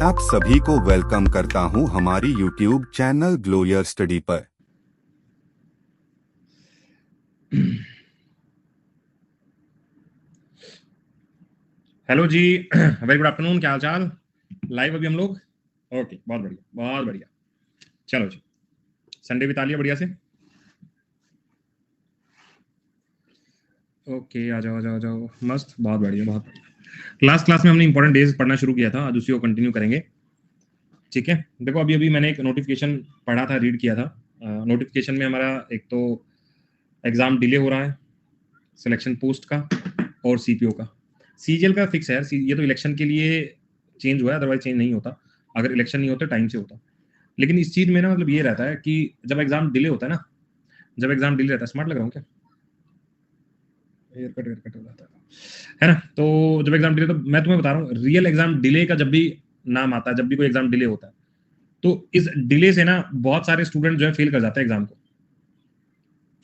आप सभी को वेलकम करता हूं हमारी YouTube channel glow your study पर। हेलो जी, वेरी गुड आफ्टरनून। क्या हाल चाल? लाइव अभी हम लोग। ओके, बहुत बढ़िया बहुत बढ़िया। चलो जी, संडे बिता लिया बढ़िया से। ओके, आ जाओ आ जाओ आ जाओ, मस्त, बहुत बढ़िया बहुत बढ़िया। लास्ट क्लास में हमने इंपॉर्टेंट डेज पढ़ना शुरू किया था, आज उसी को कंटिन्यू करेंगे। ठीक है, देखो अभी अभी मैंने एक नोटिफिकेशन पढ़ा था, रीड किया था। नोटिफिकेशन में हमारा एक तो एग्जाम डिले हो रहा है, सिलेक्शन पोस्ट का और सीपीओ का। सीजीएल का फिक्स है यार, ये तो इलेक्शन के लिए चेंज हुआ है, अदरवाइज चेंज नहीं होता। अगर इलेक्शन नहीं होता टाइम से होता। लेकिन इस चीज में ना मतलब ये रहता है कि जब एग्जाम डिले होता है ना, जब एग्जाम डिले रहता है, स्मार्ट लग रहा हूँ क्या? एयरकट हो जाता है ना। तो जब एग्जाम डिले, तो मैं तुम्हें बता रहा हूँ, रियल एग्जाम डिले का जब भी नाम आता है, जब भी कोई एग्जाम डिले होता है, तो इस डिले से ना बहुत सारे स्टूडेंट जो है फेल कर जाते हैं एग्जाम को।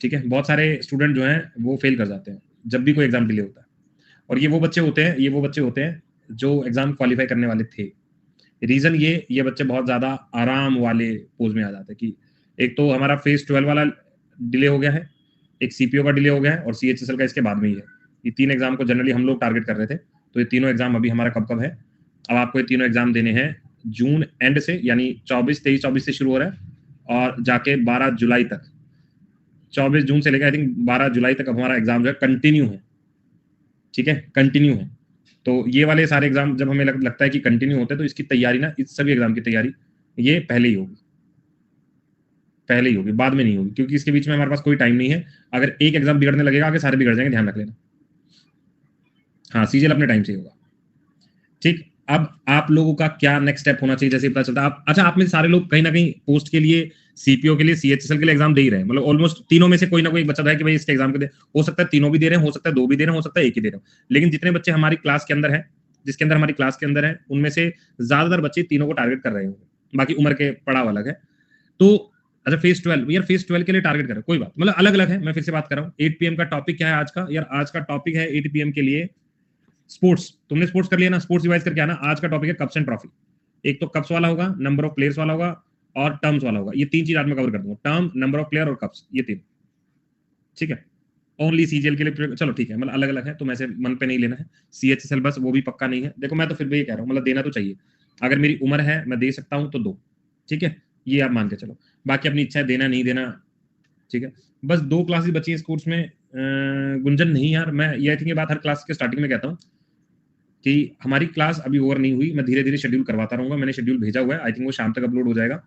ठीक है, बहुत सारे स्टूडेंट जो हैं वो फेल कर जाते हैं जब भी कोई एग्जाम डिले होता है। और ये वो बच्चे होते हैं, जो एग्जाम क्वालिफाई करने वाले थे। रीजन ये बच्चे बहुत ज्यादा आराम वाले पोज में आ जाते हैं कि एक तो हमारा फेज 12 वाला डिले हो गया है, एक सीपीओ का डिले हो गया है, और सीएचएसएल का इसके बाद में ही है। ये तीन एग्जाम को जनरली हम लोग टारगेट कर रहे थे। तो ये तीनों एग्जाम अभी हमारा कब कब है? अब आपको ये तीनों एग्जाम देने हैं जून एंड से, यानी 24 से शुरू हो रहा है और जाके 12 जुलाई तक। 24 जून से लेकर आई थिंक 12 जुलाई तक अब हमारा एग्जाम जो है कंटिन्यू है। ठीक है, कंटिन्यू है। तो ये वाले सारे एग्जाम जब हमें लगता है कि कंटिन्यू होते हैं, तो इसकी तैयारी ना, इस सभी एग्जाम की तैयारी ये पहले ही होगी, पहले ही होगी, बाद में नहीं होगी, क्योंकि इसके बीच में हमारे पास कोई टाइम नहीं है। अगर एक एग्जाम बिगड़ने लगेगा, आगे सारे बिगड़ जाएंगे, ध्यान रख लेना। हाँ, सीजीएल अपने टाइम से ही होगा। ठीक, अब आप लोगों का क्या नेक्स्ट स्टेप होना चाहिए, जैसे पता चलता है आप, अच्छा, आप में सारे लोग कहीं ना कहीं पोस्ट के लिए, सीपीओ के लिए, सीएचएसएल के लिए एग्जाम दे ही रहे हैं। मतलब ऑलमोस्ट तीनों में से कोई ना कोई बच्चा है कि भाई इसके एग्जाम के दे, हो सकता है तीनों भी दे रहे हैं, हो सकता है दो भी दे रहे हैं, हो सकता है एक ही दे रहे हैं। लेकिन जितने बच्चे हमारी क्लास के अंदर है, जिसके अंदर हमारी क्लास के अंदर है, उनमें से ज्यादातर बच्चे तीनों को टारगेट कर रहे होंगे। बाकी उम्र के पड़ाव अलग है। तो अच्छा, फेज 12 यार, फेज 12 के लिए टारगेट करें, कोई बात, मतलब अलग अलग है। मैं फिर से बात कर रहा हूँ, 8 पीएम का टॉपिक क्या है आज का? यार आज का टॉपिक है 8 पीएम के लिए स्पोर्ट्स। तुमने स्पोर्ट्स कर लिया ना, स्पोर्ट्स रिवाइज करके आना। आज का टॉपिक है कप्स एंड ट्रॉफी। एक तो कप्स वाला होगा, नंबर ऑफ प्लेयर्स वाला होगा, और टर्म्स वाला होगा। ये तीन चीज आज मैं कवर कर दूंगा, टर्म, नंबर ऑफ प्लेयर और कप्स, ये तीन। ठीक है, ओनली सीजीएल के लिए। चलो ठीक है, मतलब अलग अलग है, तो ऐसे मन पे नहीं लेना है। सीएचएसएल बस वो भी पक्का नहीं है। देखो मैं तो फिर भी ये कह रहा हूँ, मतलब देना तो चाहिए। अगर मेरी उम्र है, मैं दे सकता हूँ, तो दो। ठीक है, ये आप मान के चलो। बाकी अपनी इच्छा है, देना नहीं देना। ठीक है, बस 2 क्लासेस बची है इस कोर्स में। गुंजन नहीं यार, मैं ये आई थिंक ये बात हर क्लास के स्टार्टिंग में कहता हूँ कि हमारी क्लास अभी ओवर नहीं हुई। मैं धीरे धीरे शेड्यूल करवाता रहूंगा। मैंने शेड्यूल भेजा हुआ है, आई थिंक वो शाम तक अपलोड हो जाएगा।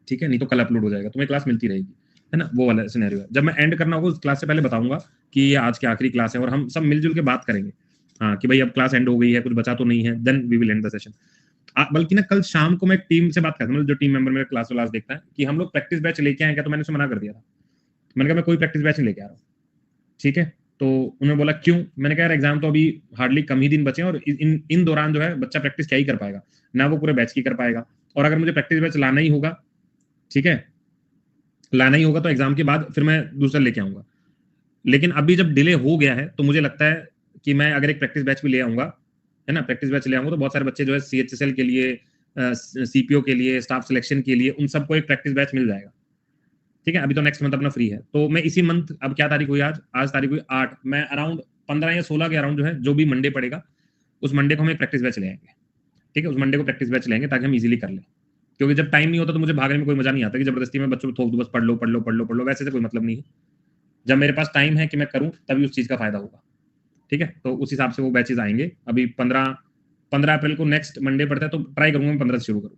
ठीक है, नहीं तो कल अपलोड हो जाएगा, तुम्हें क्लास मिलती रहेगी, है ना। वो वाला सिनेरियो है। जब मैं एंड करना होगा उस क्लास से पहले बताऊंगा कि ये आज की आखिरी क्लास है, और हम सब मिलजुल के बात करेंगे। हाँ कि भाई अब क्लास एंड हो गई है, कुछ बचा तो नहीं है, then we will end the session. बल्कि ना कल शाम को मैं एक टीम से बात करता हूँ, मतलब जो टीम मेंबर मेरे क्लास वाला देखता है, कि हम लोग प्रैक्टिस बैच लेके आए क्या? तो मैंने उसे मना कर दिया था। मैंने कहा मैं कोई प्रैक्टिस बैच नहीं लेके आ रहा हूँ। ठीक है, तो उन्होंने बोला क्यों? मैंने कहा यार एग्जाम तो अभी हार्डली कम ही दिन बचे हैं, और इन दौरान जो है बच्चा प्रैक्टिस क्या ही कर पाएगा, ना वो पूरे बैच की कर पाएगा। और अगर मुझे प्रैक्टिस बैच लाना ही होगा, ठीक है, लाना ही होगा, तो एग्जाम के बाद फिर मैं दूसरा लेके आऊंगा। लेकिन अभी जब डिले हो गया है, तो मुझे लगता है कि मैं अगर एक प्रैक्टिस बैच भी ले आऊंगा, है ना, प्रैक्टिस बैच ले आऊंगा, तो बहुत सारे बच्चे जो है सीएचएसएल के लिए, सीपीओ के लिए, स्टाफ सिलेक्शन के लिए, उन सबको एक प्रैक्टिस बैच मिल जाएगा। ठीक है, अभी तो नेक्स्ट मंथ अपना फ्री है, तो मैं इसी मंथ, अब क्या तारीख हुई आज? आज तारीख हुई 8। मैं अराउंड 15 या 16 के अराउंड जो है, जो भी मंडे पड़ेगा, उस मंडे को हम एक प्रैक्टिस बैच ले आएंगे। ठीक है, उस मंडे को प्रैक्टिस बैच लेंगे ताकि हम इजीली कर लें। क्योंकि जब टाइम नहीं होता तो मुझे भागने में कोई मजा नहीं आता कि जबरदस्ती में बच्चों को थोप दूं, बस पढ़ लो पढ़ लो पढ़ लो पढ़ लो, वैसे से कोई मतलब नहीं है। जब मेरे पास टाइम है कि मैं करूं, तभी उस चीज का फायदा होगा। ठीक है, तो उस हिसाब से वो बैचेज आएंगे। अभी 15 अप्रैल को नेक्स्ट मंडे पड़ता है, तो ट्राई करूंगा मैं 15 से शुरू करूँ।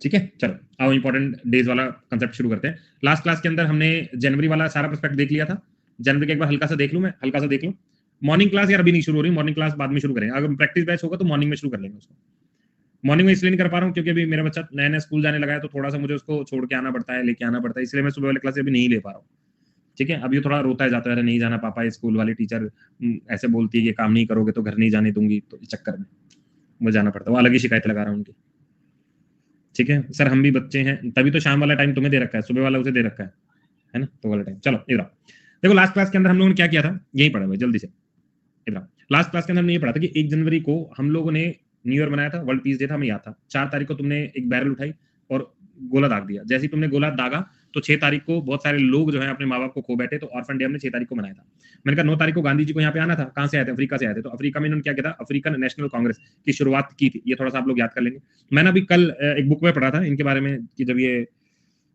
ठीक है, चलो आओ इंपॉर्टेंट डेज वाला कंसेप्ट शुरू करते हैं। लास्ट क्लास के अंदर हमने जनवरी वाला सारा प्रोस्पेक्ट देख लिया था। जनवरी का एक बार हल्का सा देख लूं, मैं हल्का सा देख लूं। मॉर्निंग क्लास यार अभी नहीं शुरू हो रही, मॉर्निंग क्लास बाद में शुरू करेंगे। अगर प्रैक्टिस बैच होगा तो मॉर्निंग में शुरू कर लेंगे उसको। मॉर्निंग में इसलिए नहीं कर पा रहा हूँ क्योंकि अभी मेरा बच्चा नया नया स्कूल जाने लगा है, तो थोड़ा सा मुझे उसको छोड़ के आना पड़ता है, लेके आना पड़ता है, इसलिए मैं सुबह वाले क्लास अभी नहीं ले पा रहा हूँ। ठीक है, अभी थोड़ा रोता है, जाता है, नहीं जाना पापा, स्कूल वाली टीचर ऐसे बोलती है कि काम नहीं करोगे तो घर नहीं जाने दूंगी, तो इस चक्कर में मुझे जाना पड़ता है। वो अलग ही शिकायत लगा रहा हूँ उनकी। ठीक है सर, हम भी बच्चे हैं, तभी तो शाम वाला टाइम तुम्हें दे रखा है, सुबह वाला उसे दे रखा है ना, तो वाला टाइम। चलो इधर देखो, लास्ट क्लास के अंदर हम लोगों ने क्या किया था, यही पढ़ा हुआ जल्दी से। इधर लास्ट क्लास के अंदर हमने ये पढ़ा था कि 1 जनवरी को हम लोगों ने न्यू ईयर मनाया था, वर्ल्ड पीस डे था, हमें याद था। 4 तारीख को तुमने एक बैरल उठाई और गोला दाग दिया। जैसे ही तुमने गोला दागा तो 6 तारीख को बहुत सारे लोग जो है अपने माँ बाप को खो बैठे, तो ऑर्फन डे हमने 6 तारीख को मनाया था। मैंने कहा 9 तारीख को गांधी जी को यहाँ पे आना था। कहाँ से आए थे? अफ्रीका से आए थे। तो अफ्रीका में इन्होंने क्या किया था, अफ्रीकन नेशनल कांग्रेस की शुरुआत की थी। ये थोड़ा सा आप लोग याद कर लेंगे। मैंने अभी कल एक बुक में पढ़ा था इनके बारे में कि जब ये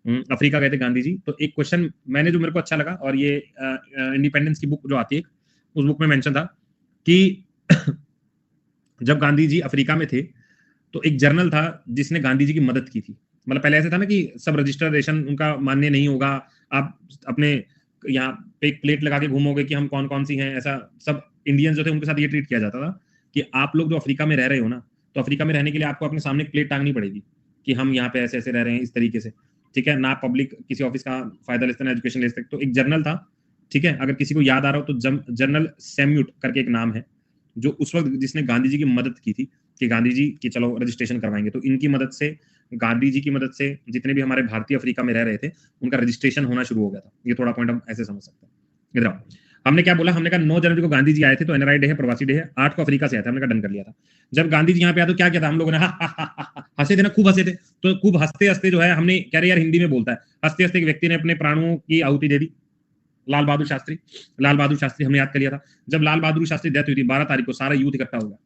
अफ्रीका गए थे गांधी जी, तो एक क्वेश्चन मैंने जो मेरे को अच्छा लगा, और ये इंडिपेंडेंस की बुक जो आती है उस बुक में मेंशन था कि जब गांधी जी अफ्रीका में थे तो एक जर्नल था जिसने गांधी जी की मदद की थी। मतलब पहले ऐसे था ना कि सब रजिस्ट्रेशन उनका मान्य नहीं होगा, आप अपने यहाँ पे एक प्लेट लगा के घूमोगे कि हम कौन कौन सी हैं, ऐसा सब इंडियंस जो थे उनके साथ ये ट्रीट किया जाता था कि आप लोग जो अफ्रीका में रह रहे हो ना, तो अफ्रीका में रहने के लिए आपको अपने सामने एक प्लेट टांगनी पड़ेगी कि हम यहाँ पे ऐसे ऐसे रह रहे हैं इस तरीके से, ठीक है ना। पब्लिक किसी ऑफिस का फायदा ले सकते हैं, एजुकेशन ले सकते। तो एक जर्नल था, ठीक है, अगर किसी को याद आ रहा हो तो जर्नल सैम्यूट करके एक नाम है, जो उस वक्त जिसने गांधी जी की मदद की थी कि गांधी जी की चलो रजिस्ट्रेशन करवाएंगे। तो इनकी मदद से, गांधी जी की मदद से जितने भी हमारे भारतीय अफ्रीका में रह रहे थे उनका रजिस्ट्रेशन होना शुरू हो गया था। ये थोड़ा पॉइंट हम ऐसे समझ सकते हैं। इधर आओ, हमने क्या बोला, हमने कहा 9 जनवरी को गांधी जी आए थे तो एनआरआई डे है, प्रवासी डे है। 8 को अफ्रीका से आए थे, हमने कहा डन कर लिया था। जब गांधी जी यहाँ पे आए तो क्या किया था हम लोगों ने, हंसे थे ना, खूब हंसे थे। तो खूब हंसते हंसते जो है हमने, कह रहे यार हिंदी में बोलता है, हंसते हंसते एक व्यक्ति ने अपने प्राणों की आहुति दे दी, लाल बहादुर शास्त्री। लाल बहादुर शास्त्री हमने याद कर लिया था। जब लाल बहादुर शास्त्री डेथ हुई थी 12 तारीख को, सारा यूथ इकट्ठा होगा,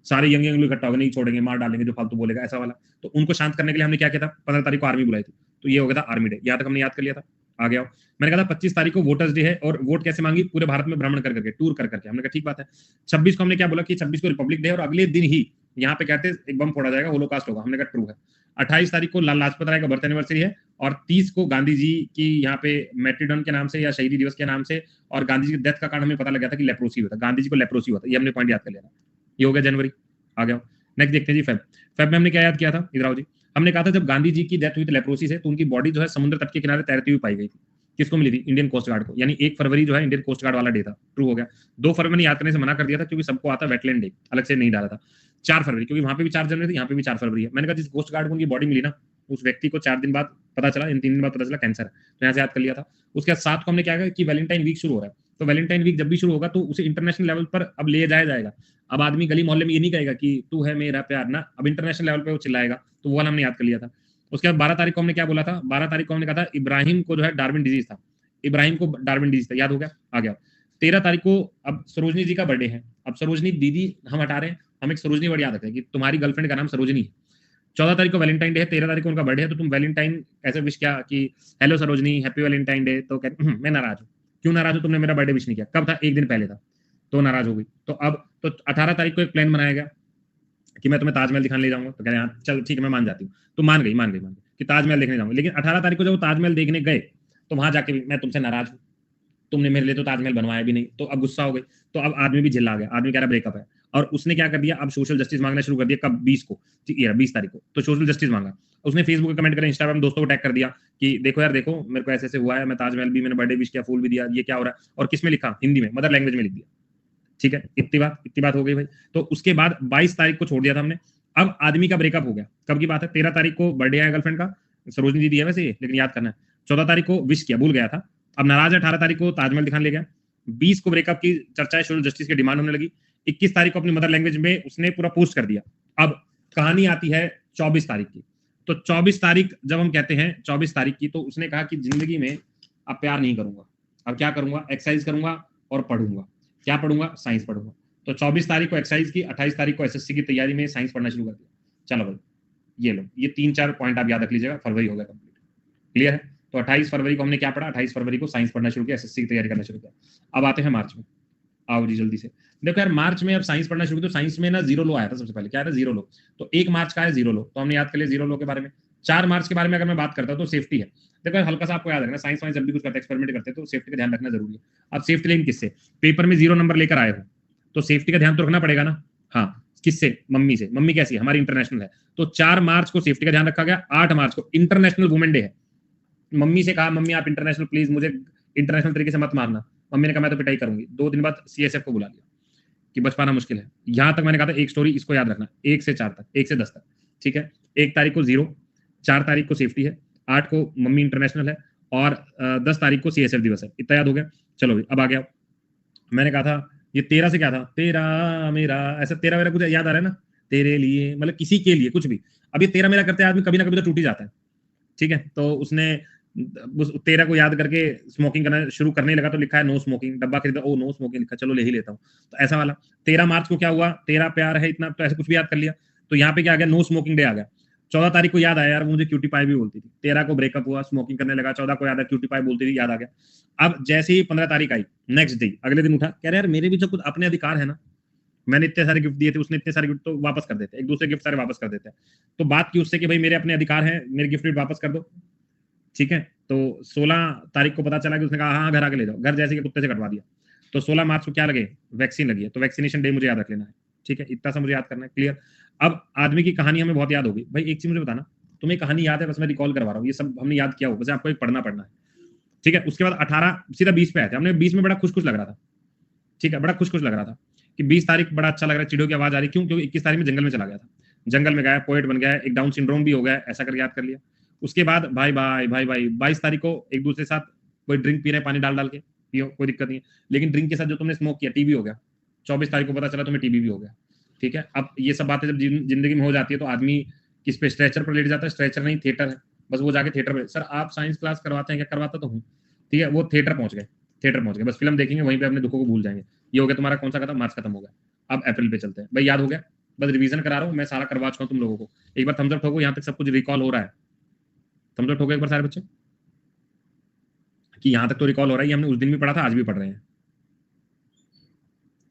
सारे यंग यंग लोग इकट्ठा होगा, नहीं छोड़ेंगे, मार डालेंगे जो फालतू बोलेगा, ऐसा वाला। तो उनको शांत करने के लिए हमने क्या किया था, 15 तारीख को आर्मी बुलाई थी, तो ये हो गया था आर्मी डे। यहाँ तक हमने याद कर लिया था। आ गया। मैंने कहा था 25 तारीख को वोटर्स डे है, और वोट कैसे मांगी, पूरे भारत में भ्रमण कर करके, टूर कर करके। हमने कहा ठीक बात है। 26 को हमने क्या बोला कि 26 को रिपब्लिक डे है, और अगले दिन ही यहाँ पे कहते एक बम फोड़ा जाएगा, होलोकास्ट होगा। हमने कहा ट्रू है। 28 तारीख को लाल लाजपत राय का बर्थ एनिवर्सरी है, और 30 को गांधी जी की यहाँ पे मेट्रिडन के नाम से या शहीदी दिवस के नाम से, और गांधी जी की डेथ का कारण हमें पता लगा था कि लेप्रोसी होता, गांधी जी को लेप्रोसी होता। ये हमने पॉइंट याद कर लिया था। ये हो गया जनवरी। आ गया। नेक्स्ट देखते हैं जी, फेब में हमने क्या याद किया था, इधर आओ जी। हमने कहा था जब गांधी जी की डेथ हुई थी लेप्रोसी से, तो उनकी बॉडी जो है समुद्र तट के किनारे तैरती हुई पाई गई थी। किसको मिली थी? इंडियन कोस्ट गार्ड को। यानी 1 फरवरी जो है इंडियन कोस्ट गार्ड वाला डे था। ट्रू हो गया। 2 फरवरी मैंने याद करने से मना कर दिया था क्योंकि सबको आता वेटलैंड डे, अलग से नहीं डाला था। 4 फरवरी, क्योंकि वहां पे भी 4 जनवरी थी, यहाँ पे भी 4 फरवरी है। मैंने कहा जिस कोस्ट गार्ड को उनकी बॉडी मिली ना, उस व्यक्ति को 4 दिन बाद पता चला, इन 3 दिन बाद पता चला कैंसर है, तो यहाँ से याद कर लिया था। उसके बाद 7 को हमने क्या किया कि वैलेंटाइन वीक शुरू हो रहा है, तो वैलेंटाइन वीक जब भी शुरू होगा तो उसे इंटरनेशनल लेवल पर अब ले जाया जाएगा। अब आदमी गली मोहल्ले में ये नहीं कहेगा कि तू है मेरा प्यार ना, अब इंटरनेशनल लेवल पे वो चिल्लाएगा। तो वो वाला हमने याद कर लिया था। उसके बाद 12 तारीख को हमने क्या बोला था, 12 तारीख को हमने कहा था इब्राहिम को जो है डार्विन डिजीज था, इब्राहिम को डार्विन डिजीज था, याद हो गया। आ गया। 13 तारीख को अब सरोजनी जी का बर्थडे है। अब सरोजनी दीदी हम हटा रहे हैं, हम एक सरोजनी वर्ड याद रखते हैं कि तुम्हारी गर्लफ्रेंड का नाम सरोजनी है। 14 तारीख को वैलेंटाइन डे है, 13 तारीख को उनका बर्थडे है, तो तुम वैलेंटाइन ऐसे विश किया कि hello Sarojini, happy Valentine day. तो कहते मैं नाराज हूँ। क्यों नाराज हो, तुमने मेरा बर्थडे विश नहीं किया। कब था? एक दिन पहले था, तो नाराज हो गई। तो अब तो 18 तारीख को एक प्लान बनाया गया कि मैं तुम्हें ताजमहल दिखाने ले जाऊंगा। तो कह रहे हैं चल ठीक है, मैं मान जाती हूँ। तो मान गई कि ताजमहल देखने जाऊंगा। लेकिन 18 तारीख को जब वो ताजमहल देखने गए तो वहां जाके भी मैं तुमसे नाराज हूँ, तुमने मेरे लिए तो ताजमहल बनवाया भी नहीं। तो अब गुस्सा हो गई। तो अब आदमी भी झिल्ला गया, आदमी कह रहा ब्रेकअप है। और उसने क्या कर दिया, अब सोशल जस्टिस मांगना शुरू कर दिया। कब? 20 को, 20 तारीख को। तो सोशल जस्टिस मांगा उसने, फेसबुक पे कमेंट करा, इंस्टाग्राम दोस्तों को टैग कर दिया कि देखो यार देखो मेरे को ऐसे ऐसे हुआ है, मैं ताजमहल भी, मैंने बर्थडे विश किया, फूल भी दिया, ये क्या हो रहा है। और किसमें लिखा? हिंदी में, मदर लैंग्वेज में लिख दिया। ठीक है, इतनी बात हो गई भाई। तो उसके बाद 22 तारीख को छोड़ दिया था हमने। अब आदमी का ब्रेकअप हो गया। कब की बात है? 13 तारीख को बर्थडे है गर्लफ्रेंड का, सरोजनी दीदी है वैसे, लेकिन याद करना है। 14 तारीख को विश किया, भूल गया था, अब नाराज है। 18 तारीख को ताजमहल दिखाने ले गया। 20 को ब्रेकअप की चर्चा है, सोशल जस्टिस की डिमांड होने लगी। 21 तारीख को अपनी मदर लैंग्वेज में उसने पूरा पोस्ट कर दिया। अब कहानी आती है 24 तारीख की। तो 24 तारीख जब हम कहते हैं 24 तारीख की, तो उसने कहा कि जिंदगी में अब प्यार नहीं करूंगा, अब क्या करूंगा, एक्सरसाइज करूंगा और पढ़ूंगा। क्या पढ़ूंगा? साइंस पढ़ूंगा। तो 24 तारीख को एक्सरसाइज की, 28 तारीख को एसएससी की तैयारी में साइंस पढ़ना शुरू कर दिया। चलो भाई, ये लो, ये 3-4 पॉइंट आप याद रख लीजिएगा। फरवरी हो गया कंप्लीट, क्लियर है। तो 28 फरवरी को हमने क्या पढ़ा? 28 फरवरी को साइंस पढ़ना शुरू किया, एसएससी की तैयारी करना शुरू किया। अब आते हैं मार्च में। आओ जी जल्दी से देखो यार, मार्च में अब साइंस पढ़ना शुरू किया। तो साइंस में ना जीरो लो आया था सबसे पहले। क्या है? जीरो लो। तो 1 मार्च का है जीरो लो, तो हमने याद कर लिया जीरो लो के बारे में। 4 मार्च के बारे में अगर मैं बात करता हूं तो सेफ्टी है। देखो हल्का सा आपको याद रखना, साइंस वाइंस जब भी कुछ करते हैं, एक्सपेरिमेंट करते हैं, तो सेफ्टी का ध्यान रखना जरूरी है। अब सेफ्टी लेकिन किससे? पेपर में 0 नंबर लेकर आए हो तो सेफ्टी का ध्यान तो रखना पड़ेगा ना। हाँ, किससे? मम्मी से। मम्मी कैसी है? हमारी इंटरनेशनल है। तो 4 मार्च को सेफ्टी का ध्यान रखा गया। 8 मार्च को इंटरनेशनल वुमेन डे है। मम्मी से कहा, मम्मी आप इंटरनेशनल प्लीज मुझे इंटरनेशनल तरीके से मत मारना। मम्मी ने कहा मैं तो पिटाई करूंगी। 2 दिन बाद सीएसएफ को बुला लिया कि बच पाना मुश्किल है। यहां तक मैंने कहा था एक स्टोरी, इसको याद रखना, 1 से 4 तक, 1 से 10 तक, ठीक है। 1 तारीख को 0, 4 तारीख को सेफ्टी है, 8 को मम्मी इंटरनेशनल है, और 10 तारीख को सीएसएफ दिवस है। इतना याद हो गया। चलो अब आ गया। मैंने कहा था ये 13 से क्या था, तेरा मेरा, ऐसा 13 वेरा कुछ याद आ रहा है ना। तेरे लिए, मतलब किसी के लिए कुछ भी। अब ये तेरा मेरा करते आदमी कभी ना कभी तो टूट ही जाता है, ठीक है। तो उसने उस तेरा को याद करके स्मोकिंग करना शुरू करने लगा, तो लिखा है नो स्मोकिंग, डब्बा खरीदा, ओ नो स्मोकिंग लिखा, चलो ले ही लेता हूँ। तो ऐसा वाला 13 मार्च को क्या हुआ, तेरा प्यार है इतना, तो ऐसे कुछ भी याद कर लिया। तो यहाँ पे क्या आ गया, नो स्मोकिंग डे आ गया। 14 तारीख को याद आया यार मुझे क्यूटी पाई भी बोलती थी, 13 को ब्रेकअप हुआ, स्मोकिंग करने लगा, 14 को याद है क्यूटी पाई बोलती थी, याद आ गया। अब जैसे ही 15 तारीख आई, नेक्स्ट डे अगले दिन उठा, कह रहे यार मेरे भी तो कुछ अपने अधिकार है ना, मैंने इतने सारे गिफ्ट दिए थे, उसने इतने सारे गिफ्ट, तो वापस कर देते, एक दूसरे गिफ्ट सारे वापस कर देते हैं। तो बात की उससे कि भाई मेरे अपने अधिकार हैं, मेरे गिफ्ट वापस कर दो, ठीक है। तो 16 तारीख को पता चला कि उसने कहा हाँ घर आके ले जाओ, घर जैसे कि कुत्ते से कटवा दिया। तो 16 मार्च को क्या लगे, वैक्सीन लगी है, तो वैक्सीनेशन डे मुझे याद रख लेना है, ठीक है। इतना सा मुझे याद करना है, क्लियर। अब आदमी की कहानी हमें बहुत याद होगी। भाई एक चीज मुझे बताना, तुम्हें कहानी याद है, बस मैं रिकॉल करवा रहा हूँ, ये सब हमने याद किया हो, बस आपको एक पढ़ना है, ठीक है। उसके बाद 18 सीधा 20 पे आए थे, हमने 20 में बड़ा खुश खुश लग रहा था, ठीक है, बड़ा खुश खुश लग रहा था कि 20 तारीख बड़ा अच्छा लग रहा है, चिड़ियों की आवाज आ रही, क्यों, क्योंकि 21 तारीख में जंगल में चला गया था, जंगल में गया, पोएट बन गया, एक डाउन सिंड्रोम भी हो गया, ऐसा करके याद कर लिया। उसके बाद भाई भाई भाई भाई 22 तारीख को एक दूसरे के साथ कोई ड्रिंक पी रहे हैं, पानी डाल डाल के पियो, कोई दिक्कत नहीं है, लेकिन ड्रिंक के साथ जो तुमने स्मोक किया, टीबी हो गया। 24 तारीख को पता चला तुम्हें टीबी भी हो गया, ठीक है। अब ये सब बातें जब जिंदगी में हो जाती है तो आदमी किस पे, स्ट्रेचर पर लेट जाता है, स्ट्रेचर नहीं थिएटर है, बस वो जाके थिएटर में, सर आप साइंस क्लास करवाते हैं क्या, करवाता तो हूँ, ठीक है। वो थिएटर पहुंच गए, थिएटर पहुंच गए, बस फिल्म देखेंगे, वहीं पे अपने दुखों को भूल जाएंगे। ये हो गया तुम्हारा कौन सा खत्म, मार्च खत्म हो गया। अब अप्रैल पे चलते हैं, भाई याद हो गया, बस रिवीजन करा रहा हूँ मैं, सारा करवा चुका हूँ तुम लोगों को। एक बार थम्स अप ठोको, यहाँ तक सब कुछ रिकॉल हो रहा है, थम्स अप ठोको एक बार सारे बच्चे, कि यहाँ तक तो रिकॉल हो रहा है, ये हमने उस दिन भी पढ़ा था, आज भी पढ़ रहे हैं,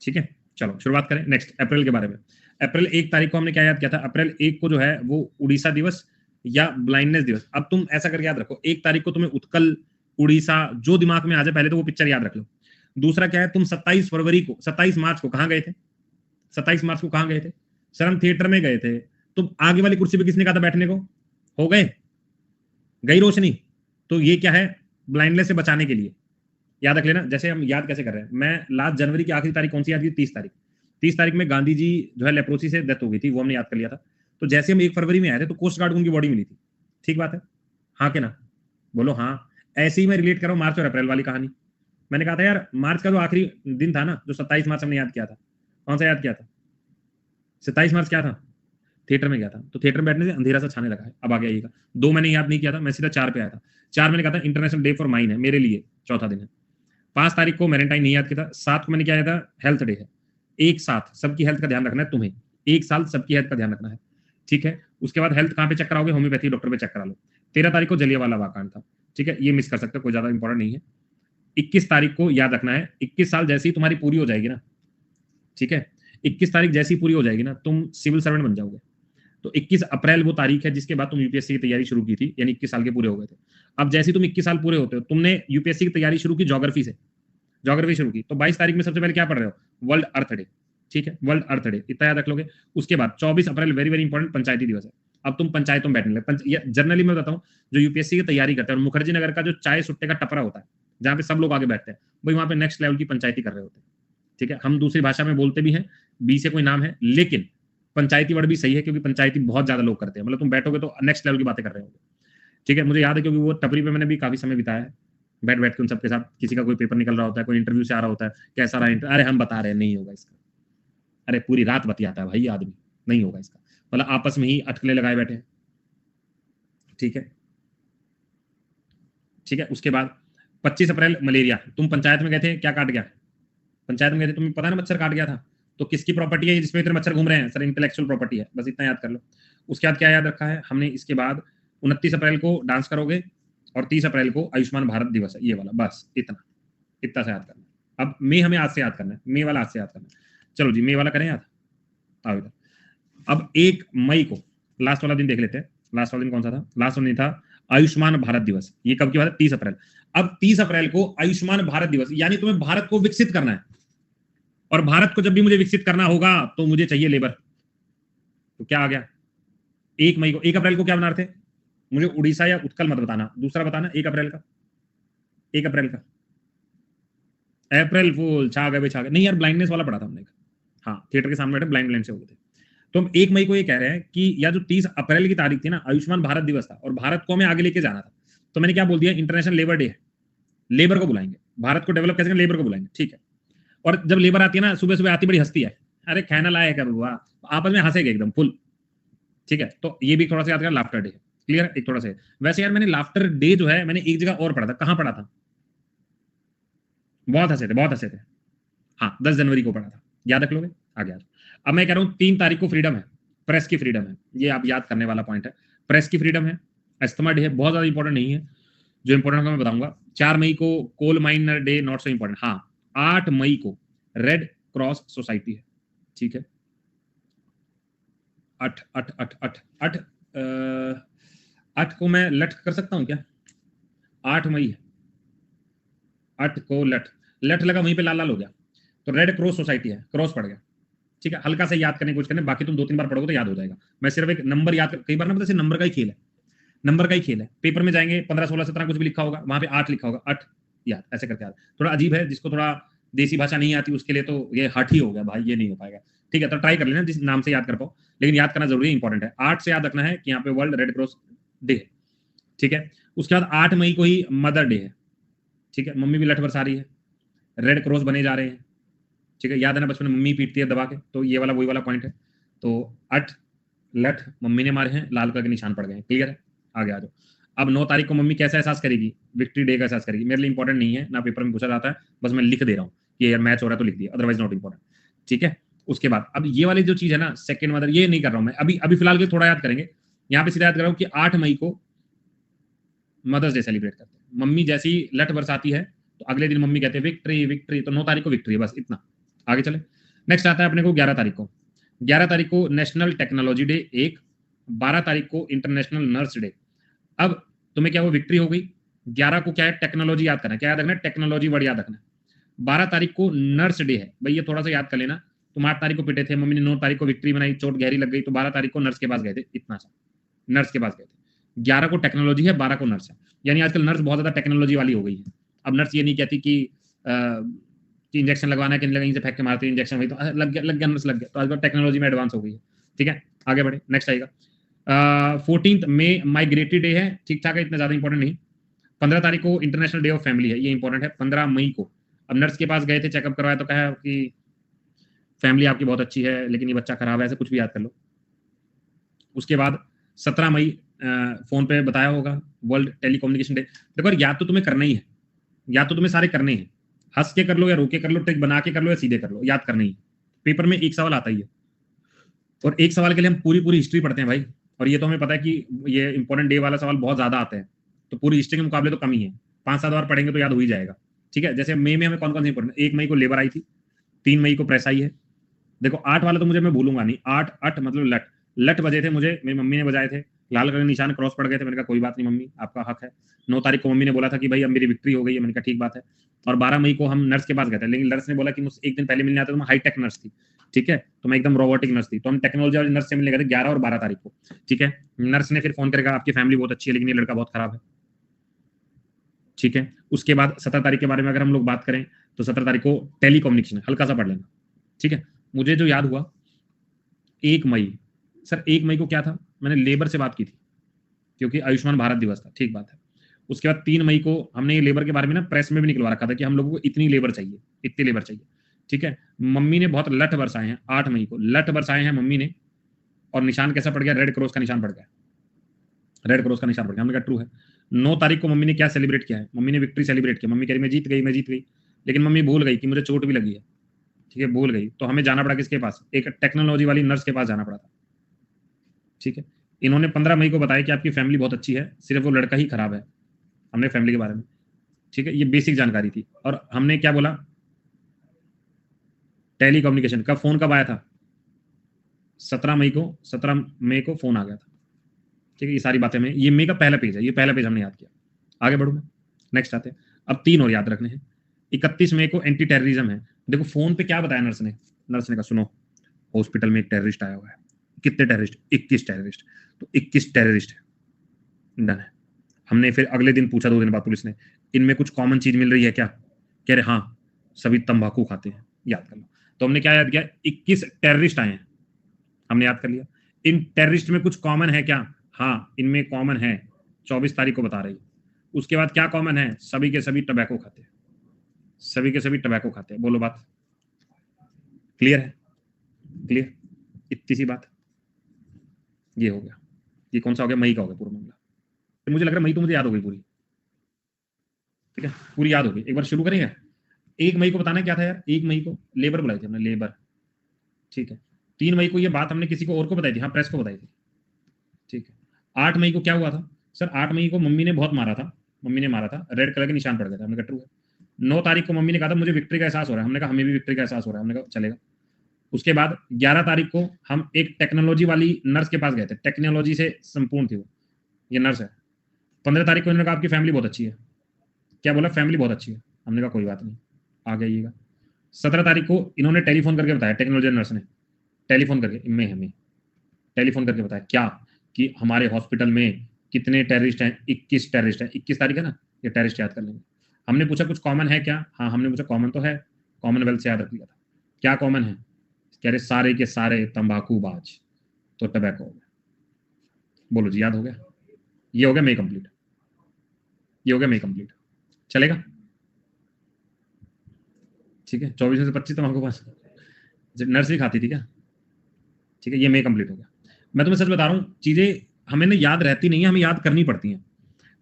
ठीक है। चलो शुरुआत करें नेक्स्ट अप्रैल के बारे में। अप्रैल 1 तारीख को हमने क्या याद किया था, अप्रैल 1 को जो है वो उड़ीसा दिवस या ब्लाइंडनेस दिवस। अब तुम ऐसा करके याद रखो, 1 तारीख को तुम्हें उत्कल, उड़ीसा जो दिमाग में आ जाए, पहले तो वो पिक्चर याद रख लो। दूसरा क्या है, तुम 27 फरवरी को, 27 मार्च को कहां गए थे, 27 मार्च को कहां गए थे, सर हम थिएटर में गए थे। तो आगे वाली कुर्सी पे किसने कहा था बैठने को, हो गए, गई रोशनी। तो ये क्या है, ब्लाइंडनेस से बचाने के लिए याद रख लेना। जैसे हम याद कैसे कर रहे हैं, मैं लास्ट जनवरी की आखिरी तारीख कौन सी याद की, 30 तारीख, 30 तारीख में गांधी जी जो है लेप्रोसी से डेथ हो गई थी, वो हमने याद कर लिया था। तो जैसे हम 1 फरवरी में आए थे तो कोस्ट गार्ड को उनकी बॉडी मिली थी, ठीक बात है, हाँ के ना, बोलो हाँ। ऐसे ही मैं रिलेट कर रहा हूँ मार्च और अप्रैल वाली कहानी। मैंने कहा था यार मार्च का जो आखिरी दिन था ना, जो 27 मार्च हमने याद किया था, कौन सा याद किया था, 27 मार्च क्या था, थिएटर में गया था। तो थिएटर में बैठने से अंधेरा सा छाने लगा है। अब आगे आइएगा, 2 मैंने याद नहीं किया था, मैं सीधा 4 पे आया था। 4 मैंने कहा था इंटरनेशनल डे फॉर माइन है, मेरे लिए चौथा दिन है। 5 तारीख को वैलेंटाइन नहीं याद किया था। 7 को मैंने क्या याद था, हेल्थ डे है। एक साथ सबकी हेल्थ का ध्यान रखना है तुम्हें, एक साल सबकी हेल्थ का ध्यान रखना है, ठीक है। उसके बाद हेल्थ कहाँ पे चेक कराओगे, होम्योपैथी डॉक्टर पे चेक करा लो। 13 तारीख को जलियांवाला बागकांड था, ठीक है, ये मिस कर सकते हो, कोई ज्यादा इंपॉर्टेंट नहीं है। 21 तारीख को याद रखना है, 21 साल जैसे ही तुम्हारी पूरी हो जाएगी ना, ठीक है, 21 तारीख जैसी पूरी हो जाएगी ना, तुम सिविल सर्वेंट बन जाओगे। तो 21 अप्रैल वो तारीख है जिसके बाद तुम यूपीएससी की तैयारी शुरू की थी, यानी 21 साल के पूरे हो गए थे। अब जैसे ही तुम 21 साल पूरे होते हो, तुमने यूपीएससी की तैयारी शुरू की ज्योग्राफी से, ज्योग्राफी शुरू की, तो 22 तारीख में सबसे पहले क्या पढ़ रहे हो, वर्ल्ड अर्थ डे, ठीक है, वर्ल्ड अर्थ डे, इतना याद रख लोगे। उसके बाद 24 अप्रैल वेरी वेरी इंपॉर्टेंट पंचायती दिवस है। अब तुम पंचायतों में बैठने लगे। जनरली मैं बताऊं, जो यूपीएससी की तैयारी करते हैं, और मुखर्जी नगर का जो चाय सुट्टे का टपरा होता है, जहां पे सब लोग आगे बैठते हैं, भाई वहां पे नेक्स्ट लेवल की पंचायती कर रहे होते हैं, ठीक है। हम दूसरी भाषा में बोलते भी हैं, बी से कोई नाम है, लेकिन पंचायती वर्ड भी सही है, क्योंकि पंचायती बहुत ज्यादा लोग करते हैं, मतलब तुम बैठोगे तो नेक्स्ट लेवल की बातें कर रहे होगे, ठीक है। मुझे याद है क्योंकि वो टपरी पे मैंने भी काफी समय बिताया है, बैठ बैठ के उन सबके साथ। किसी का कोई पेपर निकल रहा होता है, कोई इंटरव्यू से आ रहा होता है, कैसा रहा, अरे हम बता रहे हैं नहीं होगा इसका, अरे पूरी रात बतियाता है भाई आदमी, नहीं होगा इसका, मतलब आपस में ही अटकले लगाए बैठे हैं, ठीक है, ठीक है। उसके बाद 25 अप्रैल मलेरिया, तुम पंचायत में गए थे, क्या काट गया, पंचायत में गए थे, तुम्हें पता ना मच्छर काट गया था। तो किसकी प्रॉपर्टी है जिसमें इतने मच्छर घूम रहे हैं, सर इंटेलेक्चुअल प्रॉपर्टी है, बस इतना याद कर लो। उसके बाद क्या याद रखा है हमने, इसके बाद 29 अप्रैल को डांस करोगे, और 30 अप्रैल को आयुष्मान भारत दिवस है, ये वाला, बस इतना, इतना से याद करना। अब मई हमें आज से याद करना है, मई वाला आज से याद करना है। चलो जी मई वाला करें याद, आओ इधर। अब 1 मई को लास्ट वाला दिन देख लेते हैं, लास्ट वाला दिन कौन सा था, लास्ट वाला दिन था आयुष्मान भारत दिवस। ये कब की बात है, 30 अप्रैल। अब 30 अप्रैल को आयुष्मान भारत दिवस, यानी तुम्हें भारत को विकसित करना है, और भारत को जब भी मुझे विकसित करना होगा तो मुझे चाहिए लेबर। तो क्या आ गया, 1 मई को, 1 अप्रैल को क्या बना रहे थे, मुझे उड़ीसा या उत्कल मत बताना, दूसरा बताना 1 अप्रैल का, 1 अप्रैल का, अप्रैल फूल, छा गए छा गए, नहीं यार ब्लाइंडनेस वाला पढ़ा था हमने, हाँ थिएटर के सामने बैठे ब्लाइंड ब्लाइंड से हो गए थे। तो हम 1 मई को ये कह रहे हैं कि या जो 30 अप्रैल की तारीख थी ना, आयुष्मान भारत दिवस था, और भारत को हमें आगे लेके जाना था। तो मैंने क्या बोल दिया, इंटरनेशनल लेबर डे है, लेबर को बुलाएंगे, भारत को डेवलप कैसे, लेबर को बुलाएंगे, ठीक है। और जब लेबर आती है ना, सुबह सुबह आती बड़ी हस्ती है, अरे कहना लायक है बुआ, आपस में हंसेंगे एकदम फुल। ठीक है, तो ये भी थोड़ा सा याद कर, लाफ्टर डे। क्लियर है, एक थोड़ा सा। वैसे यार मैंने लाफ्टर डे जो है मैंने एक जगह और पढ़ा था, कहाँ पढ़ा था? बहुत हंसे थे, बहुत हंसे थे। हाँ, 10 जनवरी को पढ़ा था, याद रख लोगे? आगे आ जाओ। अब मैं कह रहा हूँ 3 तारीख को फ्रीडम है, प्रेस की फ्रीडम है, ये आप याद करने वाला पॉइंट है। प्रेस की फ्रीडम है। अस्थमा डे है, बहुत ज्यादा इंपॉर्टेंट नहीं है, जो इंपॉर्टेंट मैं बताऊंगा। 4 मई को coal miner day, not so important. हाँ, 8 मई को रेड क्रॉस सोसाइटी है। ठीक है, 8 8 को मैं लट कर सकता हूँ क्या? 8 मई है, 8 को लट, लट लगा वहीं पे लाल लाल हो गया, तो रेड क्रॉस सोसाइटी है, क्रॉस पड़ गया। ठीक है, हल्का से याद करने की कोशिश करने, बाकी तुम 2-3 बार पढ़ोगे तो याद हो जाएगा। मैं सिर्फ एक नंबर याद कर, कई बार ना पता, नंबर का ही खेल है, नंबर का ही खेल है। पेपर में जाएंगे 15, 16, 17 कुछ भी लिखा होगा, वहां पे 8 लिखा होगा, 8 याद, ऐसे करके याद। थोड़ा अजीब है, जिसको थोड़ा देसी भाषा नहीं आती उसके लिए तो ये हट ही हो गया भाई, ये नहीं हो पाएगा। ठीक है, तो ट्राई कर लेना जिस नाम से याद कर पाओ, लेकिन याद करना जरूरी इंपॉर्टेंट है। 8 से याद रखना है कि यहाँ पे वर्ल्ड रेड क्रॉस डे है। ठीक है, उसके बाद 8 मई को ही मदर डे है। ठीक है, मम्मी भी लठ बरसा रही है, रेड क्रॉस बने जा रहे हैं। ठीक है, याद है ना, बचपन में मम्मी पीटती है दबा के, तो ये वाला वही वाला पॉइंट है। तो 8 लठ मम्मी ने मारे हैं, लाल कलर के निशान पड़ गए हैं। क्लियर है, आगे आ जाओ। अब 9 तारीख को मम्मी कैसा एहसास करेगी? विक्ट्री डे का एहसास करेगी। मेरे लिए इंपॉर्टेंट नहीं है ना, पेपर में पूछा जाता है, बस मैं लिख दे रहा हूँ कि यार मैच हो रहा है तो लिख दिया, अदरवाइज नॉट इंपॉर्टेंट। ठीक है, उसके बाद अब ये वाली जो चीज है ना, सेकंड मदर, ये नहीं कर रहा हूं मैं अभी, अभी फिलहाल के थोड़ा याद करेंगे। यहाँ पे सीधा याद कर रहा हूँ कि 8 मई को मदर्स डे सेलिब्रेट करते हैं। मम्मी जैसी लठ बरसाती है तो अगले दिन मम्मी कहते हैं विक्ट्री विक्ट्री, तो 9 तारीख को विक्ट्री है, बस इतना। आगे चले, नेक्स्ट आता है अपने को 11 तारीख को। 11 तारीख को नेशनल टेक्नोलॉजी डे एक, 12 तारीख को इंटरनेशनल नर्स डे। अब तुम्हें क्या वो विक्ट्री हो गई? 11 को क्या है? टेक्नोलॉजी याद करना है, क्या याद रखना है? टेक्नोलॉजी वर्ड याद रखना है। 12 तारीख को नर्स डे है, भाई ये थोड़ा सा याद कर लेना। तुम 8 तारीख को पिटे थे, मम्मी ने 9 तारीख को विक्ट्री बनाई, चोट गहरी लग गई, तो 12 तारीख को नर्स के पास गए थे, इतना सा, नर्स के पास गए थे। 11 को टेक्नोलॉजी है, 12 को नर्स है, यानी आजकल नर्स बहुत ज्यादा टेक्नोलॉजी वाली हो गई है। अब नर्स ये नहीं कहती कि इंजेक्शन लगवाना है कि नहीं लगवाना, से फेंक के मारती है इंजेक्शन, वही तो लग गया नर्स लग गया, तो आजकल टेक्नोलॉजी में एडवांस हो गई है। ठीक है, आगे बढ़े, नेक्स्ट आएगा 14 मई माइग्रेटरी डे है, ठीक ठाक है, इतना ज्यादा इंपॉर्टेंट नहीं। 15 तारीख को इंटरनेशनल डे ऑफ फैमिली है, ये इंपॉर्टेंट है। 15 मई को अब नर्स के पास गए थे, चेकअप करवाया, तो कहा कि फैमिली आपकी बहुत अच्छी है लेकिन ये बच्चा खराब है, ऐसे कुछ भी याद कर लो। उसके बाद 17 मई फोन पे बताया होगा, वर्ल्ड टेलीकम्युनिकेशन डे। देखो याद तो तुम्हें करना ही है, याद तो तुम्हें सारे करने हैं, हंस के कर लो या रोके कर लो, ट्रिक बना के कर लो या सीधे कर लो, याद करना ही। पेपर में एक सवाल आता ही है, और एक सवाल के लिए हम पूरी पूरी हिस्ट्री पढ़ते हैं भाई, और ये तो हमें पता है कि ये इंपॉर्टेंट डे वाला सवाल बहुत ज्यादा आते हैं, तो पूरी हिस्ट्री के मुकाबले तो कम ही है, 5-7 बार पढ़ेंगे तो याद हो ही जाएगा। ठीक है, जैसे मई में हमें कौन कौन सी इंपॉर्टेंट, 1 मई को लेबर आई थी, 3 मई को प्रेस आई है। देखो 8 वाला तो मुझे मैं भूलूंगा नहीं, 8 8 मतलब लट, लट बजे थे मुझे, मेरी मम्मी ने बजाए थे, लाल कलर के निशान क्रॉस पड़ गए थे, मैंने कहा कोई बात नहीं मम्मी, आपका हक है। 9 तारीख को मम्मी ने बोला था कि भाई अब मेरी विक्ट्री हो गई है, मैंने कहा ठीक बात है। और 12 मई को हम नर्स के पास गए थे, लेकिन नर्स ने बोला कि मुझसे एक दिन पहले मिलने आता, तो मैं हाईटेक नर्स थी। ठीक है, तो मैं एकदम रोबोटिक नर्स थी, तो हम टेक्नोलॉजी वाली नर्स से मिलने गए थे 11 और 12 तारीख को। ठीक है, नर्स ने फिर फोन करके कहा आपकी फैमिली बहुत अच्छी है लेकिन ये लड़का बहुत खराब है। ठीक है, उसके बाद 17 तारीख के बारे में अगर हम लोग बात करें, तो 17 तारीख को टेलीकम्युनिकेशन, हल्का सा पढ़ लेना। ठीक है, मुझे जो याद हुआ 1 मई, सर 1 मई को क्या था, मैंने लेबर से बात की थी क्योंकि आयुष्मान भारत दिवस था, ठीक बात है। उसके बाद 3 मई को हमने ये लेबर के बारे में ना प्रेस में भी निकलवा रखा था कि हम लोगों को इतनी लेबर चाहिए, इतनी लेबर चाहिए। ठीक है, मम्मी ने बहुत लठ बरसाए हैं, 8 मई को लठ बरसाए हैं मम्मी ने, और निशान कैसा पड़ गया? रेड क्रॉस का निशान पड़ गया, रेड क्रॉस का निशान पड़ गया, हमने कहा ट्रू है। 9 तारीख को मम्मी ने क्या सेलिब्रेट किया है? मम्मी ने विक्ट्री सेलिब्रेट किया, मम्मी कह रही मैं जीत गई, मैं जीत गई, लेकिन मम्मी भूल गई कि मुझे चोट भी लगी है। ठीक है, भूल गई, तो हमें जाना पड़ा किसके पास? एक टेक्नोलॉजी वाली नर्स के पास जाना पड़ा था। ठीक है, इन्होंने 15 मई को बताया कि आपकी फैमिली बहुत अच्छी है, सिर्फ वो लड़का ही खराब है, हमने फैमिली के बारे में। ठीक है, ये बेसिक जानकारी थी। और हमने क्या बोला? टेली कम्युनिकेशन का फोन कब आया था? 17 मई को, 17 मई को फोन आ गया था। ठीक है, ये सारी बातें में, ये मई का पहला पेज है, ये पहला पेज हमने याद किया। आगे बढ़ू मैं, नेक्स्ट आते हैं। अब 3 और याद रखने हैं। 31 मई को एंटी टेररिज्म है। देखो फोन पे क्या बताया नर्स ने, नर्स ने कहा सुनो हॉस्पिटल में एक टेररिस्ट आया हुआ है। कितने टेररिस्ट? 21 टेररिस्ट, तो 21 टेररिस्ट है, डन है। हमने फिर अगले दिन पूछा 2 दिन बाद पुलिस ने, इनमें कुछ कॉमन चीज मिल रही है क्या? कह रहे हाँ, सभी तंबाकू खाते हैं, याद कर लो। तो हमने क्या याद किया? 21 टेररिस्ट आए हैं, हमने याद कर लिया। इन टेररिस्ट में कुछ कॉमन है क्या? हाँ, इनमें कॉमन है, 24 तारीख को बता रही। उसके बाद क्या कॉमन है? सभी के सभी टबैको खाते हैं, सभी के सभी टबैको खाते हैं, बोलो बात क्लियर है? क्लियर, इतनी सी बात। ये हो गया, ये कौन सा हो गया, मई का हो गया पूरा मामला। तो मुझे लग रहा है मई तो मुझे याद हो गई पूरी, ठीक है, पूरी याद हो गई। एक बार शुरू करेंगे। 1 मई को बताना क्या था यार, 1 मई को लेबर बुलाई थी हमने, लेबर, ठीक है। 3 मई को ये बात हमने किसी को और को बताई थी, हाँ प्रेस को बताई थी, ठीक है। 8 मई को क्या हुआ था सर, 8 मई को मम्मी ने बहुत मारा था, मम्मी ने मारा था, रेड कलर के निशान पड़ गए थे, हमने कहा ट्रू है। 9 तारीख को मम्मी ने कहा था मुझे विक्ट्री का एहसास हो रहा है, हमने कहा हमें भी विक्ट्री का एहसास हो रहा है, हमने कहा चलेगा। उसके बाद 11 तारीख को हम एक टेक्नोलॉजी वाली नर्स के पास गए थे, टेक्नोलॉजी से संपूर्ण थी वो, ये नर्स है। 15 तारीख को इन्होंने कहा आपकी फैमिली बहुत अच्छी है, क्या बोला, फैमिली बहुत अच्छी है, हमने कहा कोई बात नहीं, आ जाइएगा। 17 तारीख को इन्होंने टेलीफोन करके बताया, टेक्नोलॉजी नर्स ने टेलीफोन करके, में हमें टेलीफोन करके बताया क्या, कि हमारे हॉस्पिटल में कितने टेररिस्ट हैं, 21 टेररिस्ट हैं, 21 तारीख है ना, ये टेररिस्ट याद कर लेंगे। हमने पूछा कुछ कॉमन है क्या, हाँ हमने पूछा कॉमन तो है, कॉमनवेल्थ से याद रख लिया था, क्या कॉमन है, कह रहे सारे के सारे तंबाकूबाज, तो टबैको हो गया। बोलो जी याद हो गया, ये हो गया मई कंप्लीट, ये हो गया मई कंप्लीट, चलेगा, ठीक है। 24 में से 25 तंबाकूबाज, नर्स भी खाती थी क्या, ठीक है, ये मई कंप्लीट हो गया। मैं तुम्हें सच बता रहा हूँ, चीजें हमें ना याद रहती नहीं है, हमें याद करनी पड़ती हैं।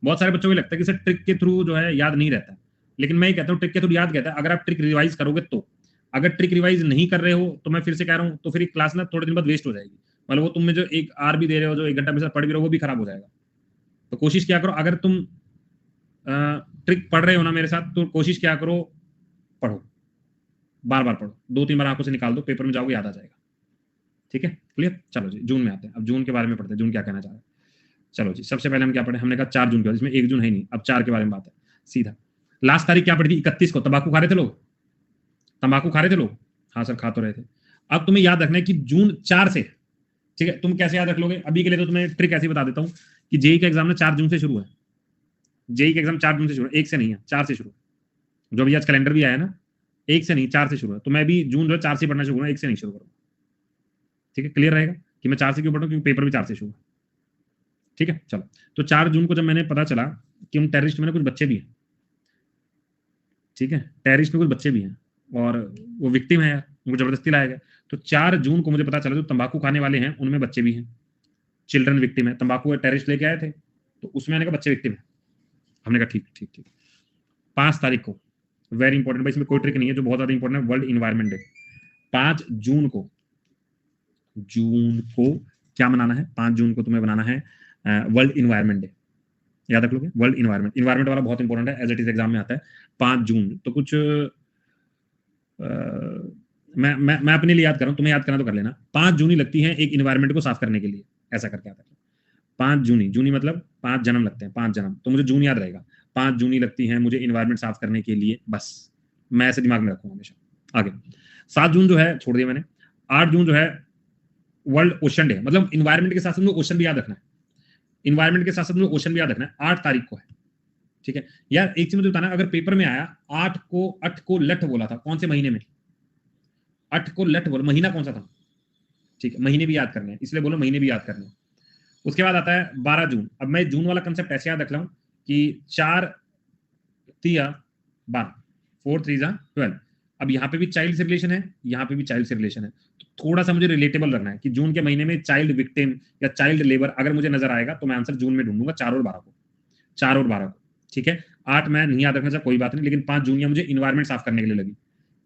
बहुत सारे बच्चों को लगता है कि सर ट्रिक के थ्रू जो है याद नहीं रहता, लेकिन मैं ये कहता हूँ ट्रिक के थ्रू याद कहता है अगर आप ट्रिक रिवाइज करोगे तो। अगर ट्रिक रिवाइज नहीं कर रहे हो तो मैं फिर से कह रहा हूँ, तो फिर क्लास ना थोड़े दिन बाद वेस्ट हो जाएगी, मतलब वो तुम में जो 1 आवर भी दे रहे हो, जो 1 घंटा में से पढ़ भी रहे हो, वो भी खराब हो जाएगा। तो कोशिश क्या करो, अगर तुम ट्रिक पढ़ रहे हो ना मेरे साथ, तो कोशिश क्या करो, पढ़ो, बार बार पढ़ो, 2-3 बार आंखों से निकाल दो, पेपर में जाओगे याद आ जाएगा, ठीक है, क्लियर। चलो जी जून में आते हैं, अब जून के बारे में पढ़ते हैं, जून क्या कहना चाह रहा है। चलो जी, सबसे पहले हम क्या पढ़े, हमने कहा 4 जून के बाद, इसमें 1 जून है नहीं, अब 4 के बारे में बात है सीधा। लास्ट तारीख क्या पड़ी थी, 31 को। तंबाकू खा रहे थे लोग, तंबाकू खा रहे थे लोग, हाँ सर खा तो रहे थे। अब तुम्हें याद रखना है कि जून 4 से, ठीक है, तुम कैसे याद रख लोगे, अभी के लिए तो तुम्हें ट्रिक ऐसी बता देता हूँ कि जेई का एग्जाम ना 4 जून से शुरू है, जेई का एग्जाम 4 जून से शुरू है, 1 से नहीं है, 4 से शुरू है। जो भी आज कैलेंडर भी आया ना, 1 से नहीं 4 से शुरू है, तो मैं भी जून जो है 4 से पढ़ना शुरू करूँ, 1 से नहीं शुरू करूँगा, ठीक है, क्लियर रहेगा कि मैं 4 से क्यों पढ़ूँ, क्योंकि पेपर भी 4 से शुरू है, ठीक है। चलो, तो 4 जून को जब मैंने पता चला कि उन टेररिस्ट में कुछ बच्चे भी हैं, ठीक है, टेररिस्ट में कुछ बच्चे भी हैं और वो विक्टिम है यार, उनको जबरदस्ती लाया गया। तो 4 जून को मुझे पता चला जो तंबाकू खाने वाले हैं उनमें बच्चे भी हैं, चिल्ड्रन विक्टिम है, तंबाकू टेररिस्ट लेके आए थे, तो उसमें मैंने कहा बच्चे विक्टिम है, हमने कहा ठीक ठीक ठीक। 5 तारीख को वेरी इंपॉर्टेंट भाई, इसमें कोई ट्रिक नहीं है, जो बहुत ज्यादा इंपॉर्टेंट है, वर्ल्ड इन्वायरमेंट डे। 5 जून को, जून को क्या मनाना है, 5 जून को तुम्हें बनाना है वर्ल्ड इन्वायरमेंट डे, याद रख लोगे, वर्ल्ड इन्वायरमेंट, इन्वायरमेंट वाला बहुत इंपॉर्टेंट है, एज इट इज एग्जाम में आता है। 5 जून तो कुछ मैं अपने लिए याद कर रहा हूँ, तुम्हें याद करना तो कर लेना। 5 जून ही लगती है एक इन्वायरमेंट को साफ करने के लिए, ऐसा करके आता है। 5 जूनी, जूनी मतलब 5 जन्म लगते हैं, 5 जन्म, तो मुझे जून याद रहेगा, 5 जूनी लगती है मुझे इन्वायरमेंट साफ करने के लिए, बस मैं ऐसे दिमाग में रखूंगा हमेशा। आगे 7 जून जो है छोड़ दिया मैंने। 8 जून जो है वर्ल्ड ओशन डे, मतलब इन्वायरमेंट के साथ साथ मुझे ओशन भी याद रखना है, इन्वायरमेंट के साथ साथ मुझे ओशन भी याद रखना है। 8 तारीख को है, ठीक है यार। एक चीज मुझे बताना, अगर पेपर में आया 8 को लठ बोला था, कौन से महीने में, 8 को लठ बोला, महीना कौन सा था, ठीक है, महीने भी याद करने हैं, इसलिए बोलो महीने भी याद करने हैं। उसके बाद आता है 12 जून। अब मैं जून वाला कंसेप्ट ऐसे याद रख रहा हूं कि 4 तिया 12, 4 3 12। अब यहाँ पे भी चाइल्ड से रिलेशन है, यहाँ पे भी चाइल्ड से रिलेशन है, तो थोड़ा सा मुझे रिलेटेबल रखना है कि जून के महीने में चाइल्ड विक्टिम या चाइल्ड लेबर अगर मुझे नजर आएगा तो मैं आंसर जून में ढूंढूंगा, 4 और 12 को, 4 और 12 को, ठीक है। 8 मैं नहीं याद रखना चाह, कोई बात नहीं, लेकिन 5 जून मुझे इन्वायरमेंट साफ करने के लिए लगी,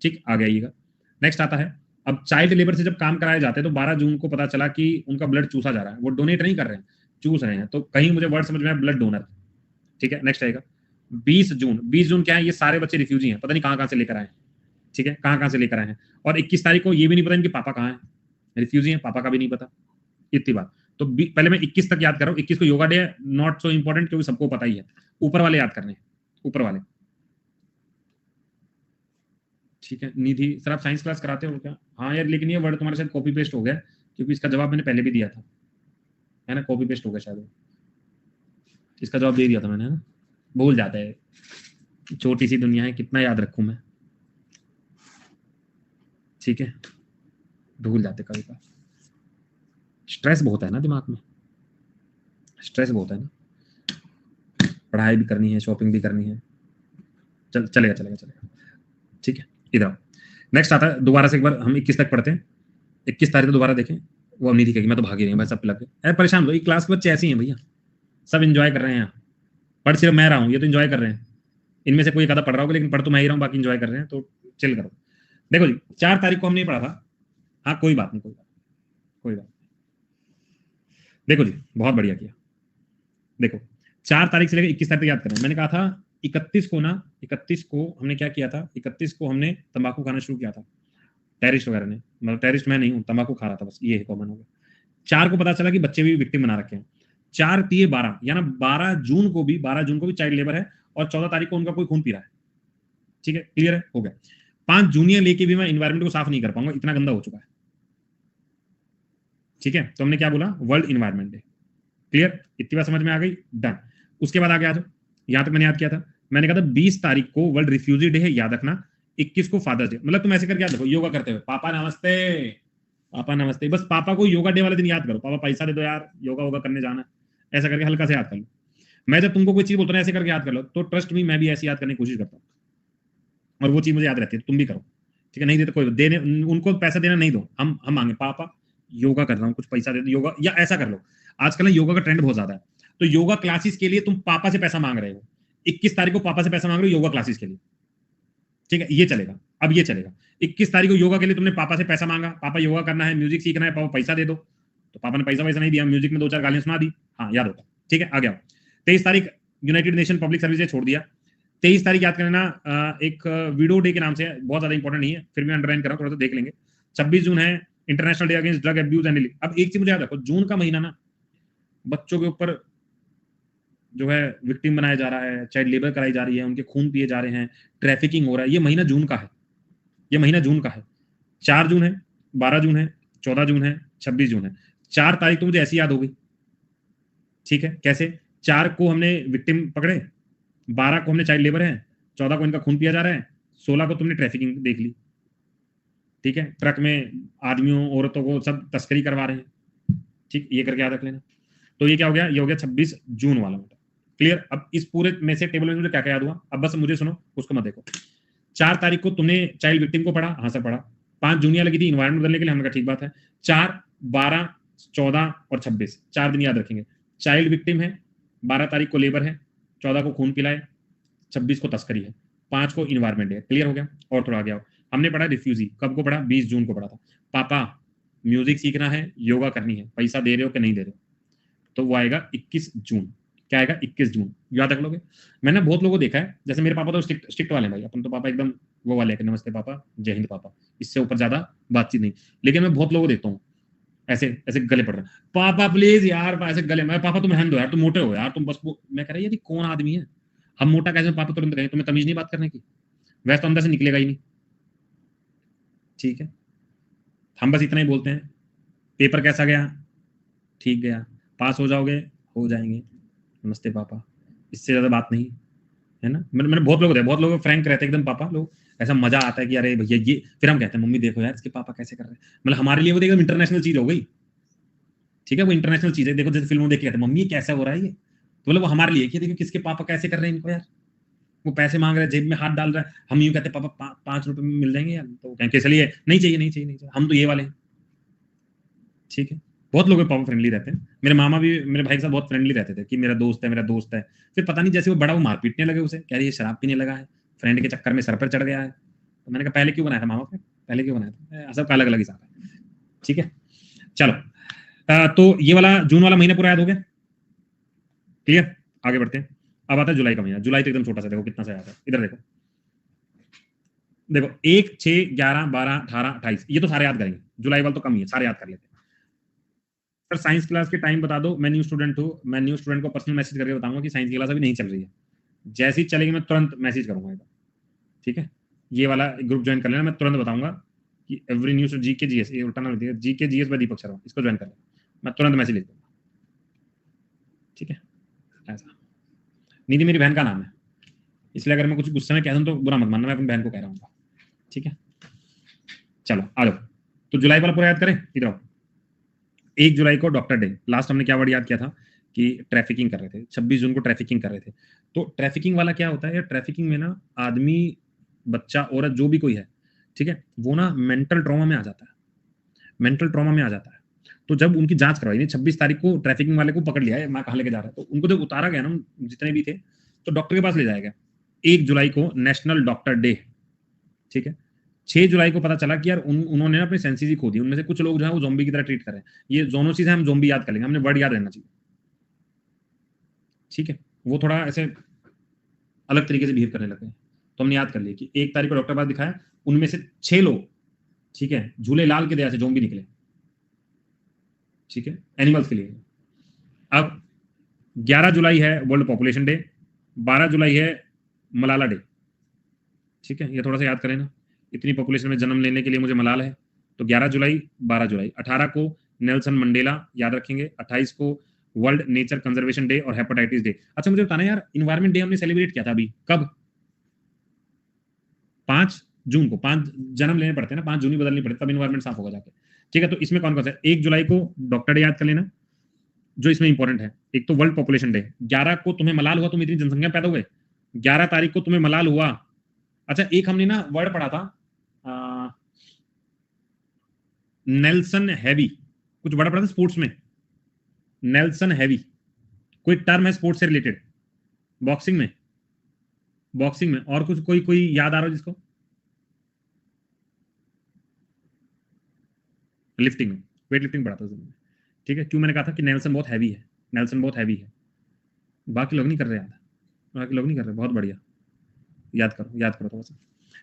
ठीक, आ गया। नेक्स्ट आता है, अब चाइल्ड लेबर से जब काम कराए जाते हैं तो 12 जून को पता चला कि उनका ब्लड चूसा जा रहा है, वो डोनेट नहीं कर रहे हैं, चूस रहे हैं, तो कहीं मुझे वर्ड समझ में आया, ब्लड डोनर, ठीक है। नेक्स्ट आएगा 20 जून। 20 जून क्या है, ये सारे बच्चे रिफ्यूजी हैं, पता नहीं कहां से लेकर आए, ठीक है, कहां से लेकर आए हैं। और 21 तारीख को ये भी नहीं पता इनके पापा कहाँ हैं, रिफ्यूजी हैं, पापा का भी नहीं पता, इतनी बात। तो पहले मैं 21 तक याद कर रहा हूँ, 21 को योगा डे है, नॉट सो इंपॉर्टेंट क्योंकि सबको पता ही है, ऊपर वाले याद करने, ऊपर वाले, ठीक है। निधि सर आप साइंस क्लास कराते हो क्या, हाँ यार, लेकिन ये वर्ड तुम्हारे साथ कॉपी पेस्ट हो गया, क्योंकि इसका जवाब मैंने पहले भी दिया था, है ना, कॉपी पेस्ट हो गया शायद, इसका जवाब दे दिया था मैंने, है ना, भूल जाता है, छोटी सी दुनिया है, कितना याद रखूं मैं, ठीक है, भूल जाते कभी कभी, स्ट्रेस बहुत है ना दिमाग में, स्ट्रेस बहुत है ना, पढ़ाई भी करनी है, शॉपिंग भी करनी है, चलेगा, ठीक है। इधर नेक्स्ट आता है, दोबारा से एक बार हम 21 तक पढ़ते हैं। 21 तारीख को दोबारा देखें, वो अब नहीं दिखेगी, मैं तो भाग ही रही हूँ भाई, सब लग गए परेशान हो। ये क्लास के बच्चे ऐसे ही हैं भैया, सब एंजॉय कर रहे हैं यहाँ, पढ़ सिर्फ मैं रहा हूँ, ये तो एंजॉय कर रहे हैं। इनमें से कोई एक आधा पढ़ रहा होगा, लेकिन पढ़ तो मैं ही रहा हूँ, बाकी एंजॉय कर रहे हैं, तो चिल करो। देखो जी, 4 तारीख को हमने पढ़ा था, हाँ कोई बात नहीं, कोई बात। देखो जी, बहुत बढ़िया किया। देखो 4 तारीख से लेकर 21 तारीख तक याद करें। मैंने कहा था 31 को ना, 31 को हमने क्या किया था, 31 को हमने तंबाकू खाना शुरू किया था, टेरिस्ट वगैरह ने, मतलब टेरिस्ट मैं नहीं हूँ, तंबाकू खा रहा था बस, ये कॉमन हो गया। 4 को पता चला कि बच्चे भी विक्टिम बना रखे हैं, 4 3 12, यानी 12 जून को भी चाइल्ड लेबर है, और 14 तारीख को उनका कोई खून पी रहा है। ठीक है, क्लियर है, हो गया। 5 जूनियर लेके भी मैं इन्वायरमेंट को साफ नहीं कर पाऊंगा, इतना गंदा हो चुका है। ठीक है, तो हमने क्या बोला, वर्ल्ड इन्वायरमेंट डे। क्लियर, इतनी बात समझ में आ गई, डन। उसके बाद आगे आ जाओ, यहां तक मैंने याद किया था, मैंने कहा था 20 तारीख को वर्ल्ड रिफ्यूजी डे है, याद रखना। 21 को फादर्स डे, मतलब तुम ऐसे करके याद रखो, योगा करते हुए, पापा नमस्ते, पापा नमस्ते, बस पापा को योगा डे वाले दिन याद करो, पापा पैसा दे दो यार, योगा वोगा करने जाना, ऐसा करके हल्का से याद कर लो। मैं जब तुमको कोई चीज बोलता हूँ ऐसे करके याद कर लो, तो ट्रस्ट मी, मैं भी ऐसे याद करने की कोशिश करता हूँ, और वो चीज मुझे याद रहती है, तुम भी करो। ठीक है, नहीं देते कोई देने, उनको पैसा देना नहीं दो, हम मांगे, पापा योगा कर रहा हूँ, कुछ पैसा दे दो योगा, या ऐसा कर लो। आजकल योगा का ट्रेंड बहुत ज्यादा है, तो योगा क्लासेस के लिए तुम पापा से पैसा मांग रहे हो, 21 तारीख को पापा से पैसा मांग रहे हो योगा क्लासेस के लिए। ठीक है, ये चलेगा, अब ये चलेगा। 21 तारीख को योगा के लिए तुमने पापा से पैसा मांगा, पापा योगा करना है, म्यूजिक सीखना है, पापा पैसा दे दो, तो पापा ने पैसा वैसा नहीं दिया, म्यूजिक में 2 4 गालियां सुना दी, हाँ याद होगा। ठीक है, आ गया। 23 तारीख United nation public service day छोड़ दिया। 23 तारीख याद करना, एक वीडियो डे के नाम से, बहुत ज्यादा इंपॉर्टेंट नहीं है, फिर मैं अंडरलाइन कर रहा हूँ, थोड़ा सा देख लेंगे। 26 जून है international day against drug abuse and. अब एक चीज मुझे याद रखो, जून का महीना ना बच्चों के ऊपर जो है विक्टिम बनाया जा रहा है, चाइल्ड लेबर कराई जा रही है, उनके खून पिए जा रहे हैं, ट्रैफिकिंग हो रहा है, ये महीना जून का है, ये महीना जून का है। 4 जून है, 12 जून है, 14 जून है, 26 जून है। 4 तारीख तो मुझे ऐसी याद हो गई। ठीक है, कैसे, 4 को हमने विक्टिम पकड़े, 12 को हमने चाइल्ड लेबर है, 14 को इनका खून पिया जा रहा है, 16 को तुमने ट्रैफिकिंग देख ली। ठीक है, ट्रक में आदमियों औरतों को सब तस्करी करवा रहे हैं। ठीक, ये करके याद रख लेना। तो ये क्या हो गया, ये हो गया 26 जून वाला मतलब। क्लियर, अब इस पूरे में से टेबल में मुझे क्या क्या याद हुआ, अब बस मुझे सुनो, उसको मत देखो। 4 तारीख को तुमने चाइल्ड विक्टिम को पढ़ा, हाँ सर पढ़ा। 5 जूनियर लगी थी इन्वायरमेंट बदलने के लिए, हमने कहा ठीक बात है। 4 12 14 और 26, 4 दिन याद रखेंगे। चाइल्ड विक्टिम है, 12 तारीख को लेबर है, 14 को खून पिलाए, 26 को तस्करी है, 5 को इन्वायरमेंट है। क्लियर हो गया, और थोड़ा आ गया। हमने पढ़ा रिफ्यूजी, कब को पढ़ा, 20 जून को पढ़ा था। पापा म्यूजिक सीखना है, योगा करनी है, पैसा दे रहे हो कि नहीं दे रहे हो, तो वो आएगा 21 जून। क्या आएगा, 21 जून, याद रख लोगे। मैंने बहुत लोगों को देखा है, जैसे मेरे पापा तो स्ट्रिक्ट वाले हैं भाई, अपन तो पापा एकदम वो वाले हैं, नमस्ते पापा, जय हिंद पापा, इससे ऊपर ज्यादा बातचीत नहीं। लेकिन मैं बहुत लोगों को देखता हूँ ऐसे ऐसे गले पड़ रहे हैं, पापा प्लीज यार, ऐसे गले में, पापा तुम हैंड दो यार, तुम मोटे हो यार, तुम बस मैं कह रहा ये कौन आदमी है, हम मोटा कैसे, पापा तुरंत कहें, तुम्हें तमीज नहीं बात करने की, वैसे तो अंदर से निकलेगा ही नहीं। ठीक है, हम बस इतना ही बोलते हैं, पेपर कैसा गया, ठीक गया, पास हो जाओगे, हो जाएंगे, नमस्ते पापा, इससे ज्यादा बात नहीं है ना। मैंने बहुत लोग फ्रैंक रहते हैं एकदम, पापा लोग, ऐसा मजा आता है कि अरे भैया ये, फिर हम कहते हैं मम्मी देखो यार इसके पापा कैसे कर रहे हैं, मतलब हमारे लिए वो एकदम इंटरनेशनल चीज हो गई। ठीक है, वो इंटरनेशनल चीज है, देखो जैसे फिल्मों देख के कहते हैं मम्मी कैसा हो रहा है ये, तो मतलब वो हमारे लिए कि देखो किसके पापा कैसे कर रहे हैं इनको यार, वो पैसे मांग रहे हैं, जेब में हाथ डाल रहा है, हम यूं कहते हैं पापा 5 रुपए में मिल जाएंगे यार, तो कहें चलिए नहीं चाहिए नहीं चाहिए नहीं चाहिए, हम तो ये वाले हैं। ठीक है, बहुत लोग पापा फ्रेंडली रहते हैं, मेरे मामा भी मेरे भाई के साथ बहुत फ्रेंडली रहते थे कि मेरा दोस्त है मेरा दोस्त है। फिर पता नहीं जैसे वो बड़ा, वो मार पीटने लगे उसे, कह रही है शराब पीने लगा है, फ्रेंड के चक्कर में सर पर चढ़ गया है। तो मैंने कहा पहले क्यों बनाया था मामा पे, पहले क्यों बनाया था, सबका अलग अलग हिसाब है। ठीक है, चलो तो ये वाला जून वाला महीना पूरा याद हो गया। क्लियर, आगे बढ़ते हैं। अब आता है जुलाई का महीना, जुलाई तो एकदम छोटा सा, देखो कितना सा याद है, इधर देखो, देखो 1 6 11 12 18 28, ये तो सारे याद करेंगे, जुलाई वाला तो कम ही है, सारे याद कर लेते हैं। सर साइंस क्लास के टाइम बता दो, मैं न्यू स्टूडेंट हूँ, मैं न्यू स्टूडेंट को पर्सनल मैसेज करके बताऊंगा कि साइंस की क्लास अभी नहीं चल रही है, जैसे ही चलेगी मैं तुरंत मैसेज करूंगा। ठीक है, ये वाला ग्रुप ज्वाइन कर लेना, मैं तुरंत बताऊंगा कि एवरी न्यूज जीके जीएस, ये उल्टा ना लिखिएगा, GK GS bye Deepak Sharma, इसको ज्वाइन कर लेना, मैं तुरंत मैसेज लिख दूंगा। ठीक है, ऐसा। निधि मेरी बहन का नाम है, इसलिए अगर मैं कुछ गुस्से में कह दूं तो बुरा मत मानना, मैं अपनी बहन को कह रहा हूँ। ठीक है, चलो आ जाओ, तो जुलाई वाला पूरा याद करें, इधर आओ। 1 जुलाई को डॉक्टर डे, लास्ट हमने क्या वर्ड याद किया था कि ट्रैफिकिंग कर रहे थे, 26 जून को ट्रैफिकिंग कर रहे थे। तो ट्रैफिकिंग वाला क्या होता है, ट्रैफिकिंग में ना आदमी, बच्चा, औरत, जो भी कोई है, ठीक है, वो ना मेंटल ट्रॉमा में आ जाता है। मेंटल ट्रॉमा में आ जाता है। तो जब उनकी जांच करवाई नहीं, 26 तारीख को ट्रैफिकिंग वाले को पकड़ लिया है, मैं कहाँ लेके जा रहा है, तो उनको जब उतारा गया ना, जितने भी थे, तो डॉक्टर के पास ले जाया गया। 1 जुलाई को नेशनल डॉक्टर डे, ठीक है। 6 जुलाई को पता चला कि यार उन्होंने ना अपनी सेंसेस ही खो दी। उनमें से कुछ लोग जो है वो ज़ॉम्बी की तरह ट्रीट कर रहे हैं। ये ज़ोनोसिस है, हम ज़ॉम्बी याद कर लेंगे, हमने वर्ड याद रहना चाहिए, ठीक है। वो थोड़ा ऐसे अलग तरीके से बिहेव करने लगे, तो हमने याद कर लिया कि 1 तारीख को डॉक्टर के पास दिखाया, उनमें से 6 लोग, ठीक है, झूले लाल के दया से ज़ॉम्बी निकले, ठीक है, एनिमल्स के लिए। अब 11 जुलाई है वर्ल्ड पॉपुलेशन डे, 12 जुलाई है मलाला डे, ठीक है। ये थोड़ा सा याद करें ना, इतनी पॉपुलेशन में जन्म लेने के लिए मुझे मलाल है। तो 11 जुलाई, 12 जुलाई, 18 को नेल्सन मंडेला याद रखेंगे, 28 को वर्ल्ड नेचर कंजर्वेशन डे और हेपेटाइटिस डे। अच्छा मुझे बताना यार, इन्वायरमेंट डे हमने सेलिब्रेट किया था अभी कब? 5 जून को। 5 जन्म लेने पड़ते हैं ना, 5 जून ही बदलनी पड़ती, तब इन्वायरमेंट साफ होगा जाके, ठीक है। तो इसमें कौन कौन सा है? 1 जुलाई को डॉक्टर डे याद कर लेना, जो इसमें इंपॉर्टेंट है। एक तो वर्ल्ड पॉपुलेशन डे, 11 को तुम्हें मलाल हुआ, तुम इतनी जनसंख्या पैदा हुए, 11 तारीख को तुम्हें मलाल हुआ। अच्छा एक हमने ना वर्ड पढ़ा था, नेल्सन हैवी, कुछ वर्ड पढ़ा था स्पोर्ट्स में, नेल्सन हैवी, कोई टर्म है स्पोर्ट्स से रिलेटेड, बॉक्सिंग में, बॉक्सिंग में, और कुछ कोई कोई याद आ रहा हो जिसको? लिफ्टिंग में, वेट लिफ्टिंग पढ़ा था उसमें, ठीक है। क्यों मैंने कहा था कि नेल्सन बहुत हैवी है, नेल्सन बहुत हैवी है। बाकी लोग नहीं कर रहे याद, बाकी लोग नहीं कर रहे, बहुत बढ़िया, याद करो, याद करो थोड़ा सा,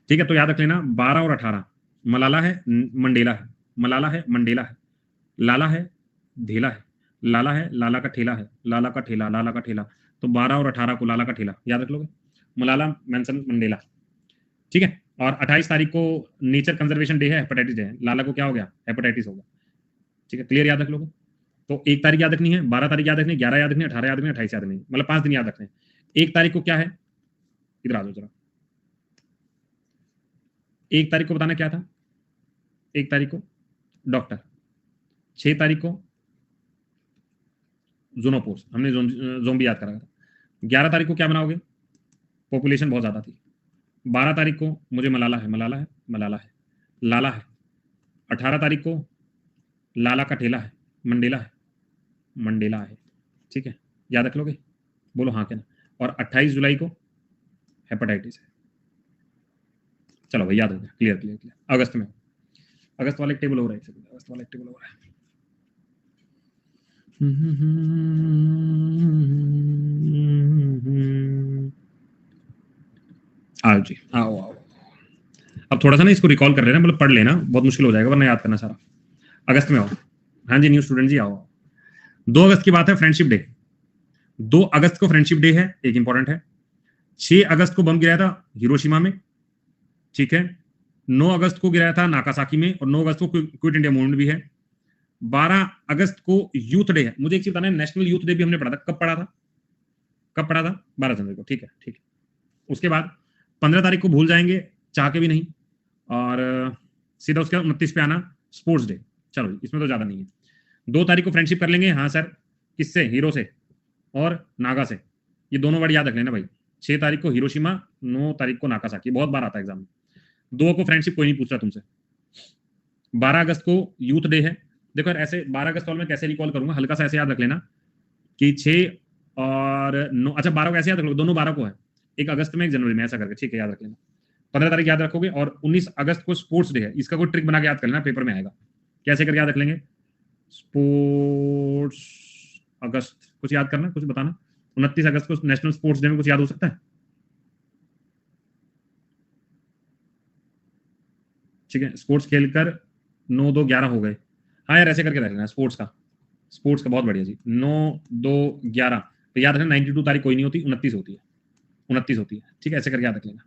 ठीक है। तो याद रख लेना 12 और 18, मलाला है, मंडेला है, मलाला है, मंडेला है, लाला है, धेला है, लाला है, लाला का ठेला है, लाला का ठेला, लाला का ठेला। तो 12 और 18 को लाला का ठेला याद रख लोगे, मलाला मेंशन मंडेला, ठीक है। और 28 तारीख को नेचर कंजर्वेशन डे है, हेपेटाइटिस डे है, लाला को क्या हो गया? हेपेटाइटिस होगा, ठीक है, क्लियर, याद रख लोगे। तो 1 तारीख याद रखनी है, 12 तारीख याद रखनी है, 11 याद रखनी है, 18 याद रखनी है, 28 याद रखनी है, मतलब 5 दिन याद रखने हैं। 1 तारीख को क्या है, इधर आ जाओ जरा, 1 तारीख को बताना क्या था? 1 तारीख को डॉक्टर, 6 तारीख को जोनोपोर्स, हमने जोम्बी याद करा था। 11 तारीख को क्या बनाओगे? पॉपुलेशन बहुत ज्यादा थी। 12 तारीख को मुझे मलाला है, मलाला है, मलाला है, लाला है। 18 तारीख को लाला का ठेला है, मंडेला है, मंडेला है, ठीक है, याद रख लोगे, बोलो हाँ क्या ना। और 28 जुलाई को हेपेटाइटिस है। चलो भाई याद हो गया, क्लियर क्लियर क्लियर। अगस्त में, अगस्त वाला एक टेबल हो रहा है, अगस्त वाला एक टेबल हो रहा है। आओ जी, आओ आओ। अब थोड़ा सा ना इसको रिकॉल कर लेना, मतलब पढ़ लेना, बहुत मुश्किल हो जाएगा वरना याद करना सारा। अगस्त में आओ, हाँ जी न्यू स्टूडेंट जी आओ। 2 अगस्त की बात है, फ्रेंडशिप डे। 2 अगस्त को फ्रेंडशिप डे है, एक इंपॉर्टेंट है। 6 अगस्त को बम गिराया था हिरोशिमा में, ठीक है। 9 अगस्त को गिराया था नाकासाकी में, और 9 अगस्त को क्विट इंडिया मूवमेंट भी है। 12 अगस्त को यूथ डे है। मुझे एक चीज बताना है, नेशनल यूथ डे भी हमने पढ़ा था, कब पढ़ा था? कब पढ़ा था? 12 जनवरी को, ठीक है ठीक है। उसके बाद 15 तारीख को भूल जाएंगे, चाह के भी नहीं, और सीधा उसके बाद 29 पे आना स्पोर्ट्स डे। चलो इसमें तो ज्यादा नहीं है। 2 तारीख को फ्रेंडशिप कर लेंगे, हाँ सर, किससे? हीरो से और नागा से। ये दोनों वर्ड याद रख लेना भाई। 6 तारीख को हिरोशिमा, 9 तारीख को नाकासाकी, बहुत बार आता है एग्जाम में। 2 को फ्रेंडशिप कोई नहीं पूछ रहा तुमसे। 12 अगस्त को यूथ डे है। देखो यार ऐसे 12 अगस्त वाले मैं कैसे रिकॉल करूंगा, हल्का सा ऐसे याद रख लेना कि 6 और 9, अच्छा 12 को ऐसे याद रख लो, दोनों 12 को है, एक अगस्त में एक जनवरी में, ऐसा करके, ठीक है, याद रख लेना। 15 तारीख याद रखोगे, और 19 अगस्त को स्पोर्ट्स डे है। इसका कोई ट्रिक बना के याद कर लेना, पेपर में आएगा। कैसे करके याद रख लेंगे? स्पोर्ट्स अगस्त, कुछ याद करना, कुछ बताना। 29 अगस्त को नेशनल स्पोर्ट्स डे में कुछ याद हो सकता है? ठीक है, स्पोर्ट्स खेलकर 9 2 11 हो गए। हाँ यार ऐसे करके रख लेना स्पोर्ट्स का, स्पोर्ट्स का बहुत बढ़िया जी। 9 2 11, तो याद रखना 92 तारीख कोई नहीं होती, 29 होती है, 29 होती है, ठीक है, ऐसे करके याद रख लेना,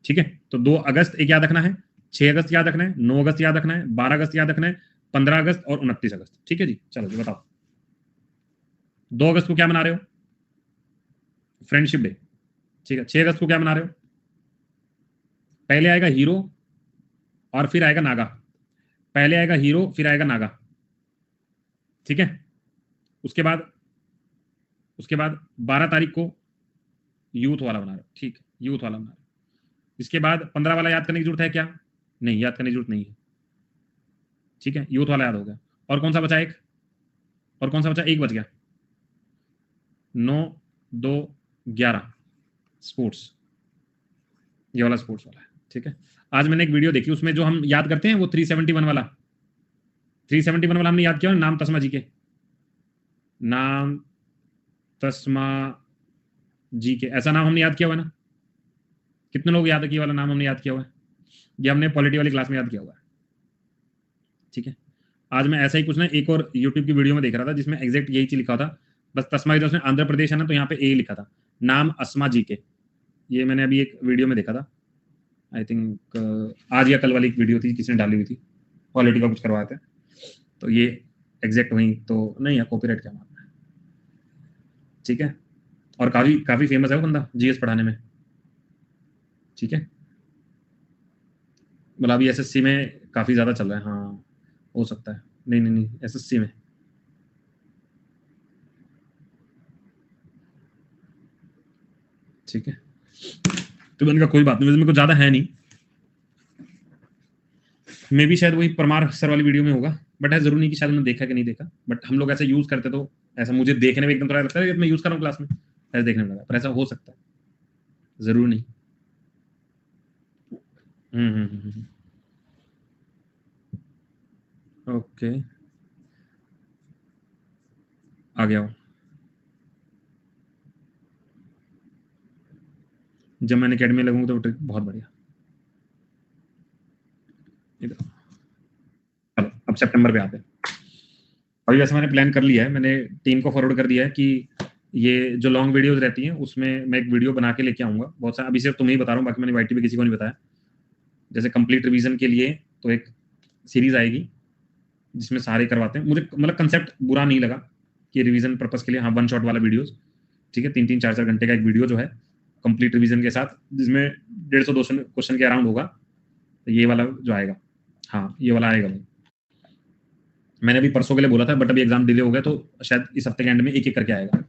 ठीक है। तो 2 अगस्त एक याद रखना है, 6 अगस्त याद रखना है, 9 अगस्त याद रखना है, 12 अगस्त याद रखना है, 15 अगस्त और 29 अगस्त, ठीक है जी। चलो जी बताओ, 2 अगस्त को क्या मना रहे हो? फ्रेंडशिप डे, ठीक है। 6 अगस्त को क्या मना रहे हो? पहले आएगा हीरो और फिर आएगा नागा, पहले आएगा हीरो फिर आएगा नागा, ठीक है। उसके बाद, उसके बाद 12 तारीख को यूथ वाला बना रहे हो, ठीक है, यूथ वाला बना रहे हो। इसके बाद 15 वाला याद करने की जरूरत है क्या? नहीं, याद करने की जरूरत नहीं है। ठीक है, यूथ वाला याद हो गया। और कौन सा बचा एक, और कौन सा बचा, एक बच गया, 9 2 11 स्पोर्ट्स, ये वाला स्पोर्ट्स वाला है। ठीक है, आज मैंने एक वीडियो देखी, उसमें जो हम याद करते हैं वो 371 वाला, 371 वाला हमने याद किया नाम तस्मा जी के, नाम तस्मा जी के, ऐसा नाम हमने याद किया हुआ है ना? कितने लोग याद है कि ये वाला नाम हमने याद किया हुआ है? ये हमने पॉलिटी वाली क्लास में याद किया हुआ है। ठीक है, आज मैं ऐसा ही कुछ ना एक और यूट्यूब की वीडियो में देख रहा था जिसमें एग्जैक्ट यही चीज लिखा था, बस तस्मा इधर उसमें आंध्र प्रदेश है ना, तो यहाँ पे ए लिखा था, नाम अस्मा जी के। ये मैंने अभी एक वीडियो में देखा था, आई थिंक आज या कल वाली एक वीडियो थी, किसने डाली हुई थी, पॉलिटी का कुछ करवाए थे, तो ये एग्जैक्ट वही तो नहीं है, कॉपीराइट क्या मारना है। ठीक है, और काफी काफी फेमस है वो बंदा जीएस पढ़ाने में। ठीक है, मतलब अभी एसएससी में काफी ज्यादा चल रहा है, हाँ हो सकता है, नहीं नहीं नहीं एसएससी में। ठीक है, तो मैंने कहा कोई बात नहीं, वैसे मेरे को ज्यादा है नहीं, मे भी शायद वही परमार सर वाली वीडियो में होगा, बट है जरूर नहीं कि शायद उन्होंने देखा कि नहीं देखा, बट हम लोग ऐसा यूज करते तो ऐसा मुझे देखने में एकदम थोड़ा लगता है मैं यूज कर रहा हूँ क्लास में, ऐसा देखने में लगा, पर ऐसा हो सकता है, जरूर नहीं। ओके, आ गया वो, जब मैंने अकेडमी लगूंगा तो ट्रिक बहुत बढ़िया। इधर चलो, अब सितंबर पे आते हैं। अभी वैसे मैंने प्लान कर लिया है, मैंने टीम को फॉरवर्ड कर दिया है कि ये जो लॉन्ग वीडियोस रहती हैं उसमें मैं एक वीडियो बना के लेके आऊंगा, बहुत सारा, अभी सिर्फ तुम्हें ही बता रहा हूँ, बाकी मैंने वाईटी पे किसी को नहीं बताया। जैसे कंप्लीट रिवीजन के लिए तो एक सीरीज आएगी जिसमें सारे करवाते हैं, मुझे मतलब कंसेप्ट बुरा नहीं लगा कि रिवीजन पर्पस के लिए, हाँ वन शॉट वाला वीडियोस। ठीक है, 3-3 4-4 घंटे का एक वीडियो जो है कंप्लीट रिवीजन के साथ, जिसमें 150-200 क्वेश्चन के अराउंड होगा, तो ये वाला जो आएगा, हाँ ये वाला आएगा भाई। मैंने अभी परसों के लिए बोला था, बट अभी एग्जाम डिले हो गया, तो शायद इस हफ्ते के एंड में एक एक करके आएगा।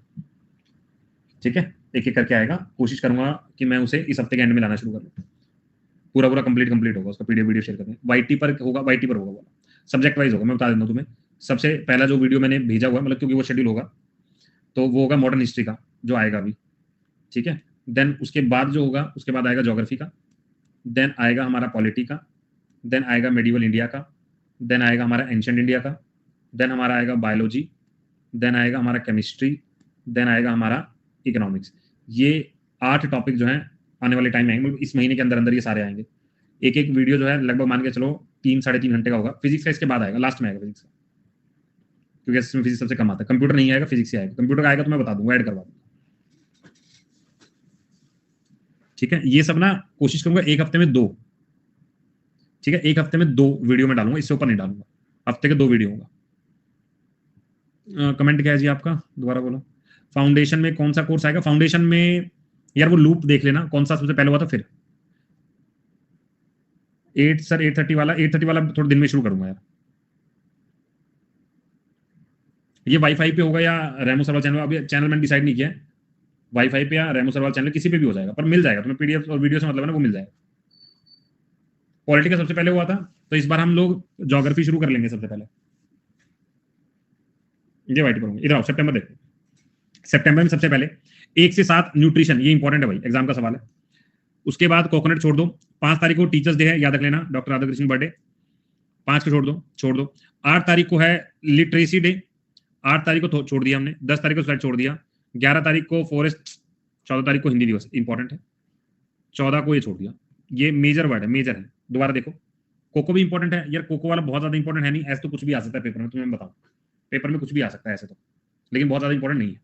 ठीक है, एक एक करके आएगा, कोशिश करूंगा कि मैं उसे इस हफ्ते के एंड में लाना शुरू कर दूँ, पूरा पूरा कंप्लीट होगा, उसका पीडीएफ वीडियो शेयर करते हैं, वाईटी पर होगा, वाईटी पर होगा, सब्जेक्ट वाइज होगा, मैं बता देता हूँ तुम्हें। सबसे पहला जो वीडियो मैंने भेजा हुआ, मतलब क्योंकि वो शेड्यूल होगा, तो वो होगा मॉडर्न हिस्ट्री का जो आएगा अभी। ठीक है, देन उसके बाद जो होगा, उसके बाद आएगा ज्योग्राफी का, देन आएगा हमारा पॉलिटी का, देन आएगा मेडिवल इंडिया का, देन आएगा हमारा एंशिएंट इंडिया का, देन हमारा आएगा बायोलॉजी, देन आएगा हमारा केमिस्ट्री, देन आएगा हमारा इकोनॉमिक्स। ये 8 टॉपिक जो है आने वाले टाइम में आएंगे, मतलब इस महीने के अंदर अंदर ये सारे आएंगे। एक एक वीडियो जो है लगभग मान के चलो 3-3.5 घंटे का होगा। फिजिक्स का इसके बाद आएगा, लास्ट में आएगा फिजिक्स का, क्योंकि इसमें फिजिक्स सबसे कम आता है। कंप्यूटर नहीं आएगा, फिजिक्स ही आएगा। कंप्यूटर का आएगा तो मैं बता दूंगा, ऐड करवा दूंगा। ठीक है, ये सब ना कोशिश करूंगा एक हफ्ते में 2। ठीक है, एक हफ्ते में 2 वीडियो में डालूंगा, इससे ऊपर नहीं डालूंगा, हफ्ते के 2 वीडियो होगा। कमेंट क्या है जी आपका, दोबारा बोलो। फाउंडेशन में कौन सा कोर्स आएगा? फाउंडेशन में यार वो लूप देख लेना कौन सा सबसे पहले हुआ था, फिर 8 सर 8:30 वाला, 8:30 वाला थोड़े दिन में शुरू करूंगा यार। ये वाईफाई पे होगा या रेमो सर्वर चैनल, अभी चैनल मैंने डिसाइड नहीं किया है, वाईफाई पे या रेमो सर्वर चैनल किसी पे भी हो जाएगा, पर मिल जाएगा तुम्हें, पीडीएफ और वीडियो से मतलब है ना, वो मिल जाएगा। पॉलिटिकल सबसे पहले हुआ था, तो इस बार हम लोग ज्योग्राफी शुरू कर लेंगे सबसे पहले। ये वाईटी पर इधर आओ, सितंबर देखो, सितंबर में सबसे पहले 1 से 7 न्यूट्रिशन, ये इंपॉर्टेंट है भाई, एग्जाम का सवाल है। उसके बाद कोकोनट छोड़ दो, 5 तारीख को टीचर्स डे है, याद रख लेना, डॉक्टर राधाकृष्ण बर्थडे, 5 को छोड़ दो। 8 तारीख को है लिटरेसी डे, 8 तारीख को छोड़ दिया हमने, 10 तारीख को स्लाइड छोड़ दिया, 11 तारीख को फॉरेस्ट, 14 तारीख को हिंदी दिवस इंपॉर्टेंट है, 14 को ये छोड़ दिया। ये मेजर वर्ड है, मेजर है। दोबारा देखो, कोको भी इंपॉर्टेंट है यार, कोको वाला बहुत ज्यादा इंपॉर्टेंट है नहीं, ऐसे तो कुछ भी आ सकता है पेपर में, तुम्हें बताऊं, पेपर में कुछ भी आ सकता है ऐसे तो, लेकिन बहुत ज्यादा इंपॉर्टेंट नहीं है।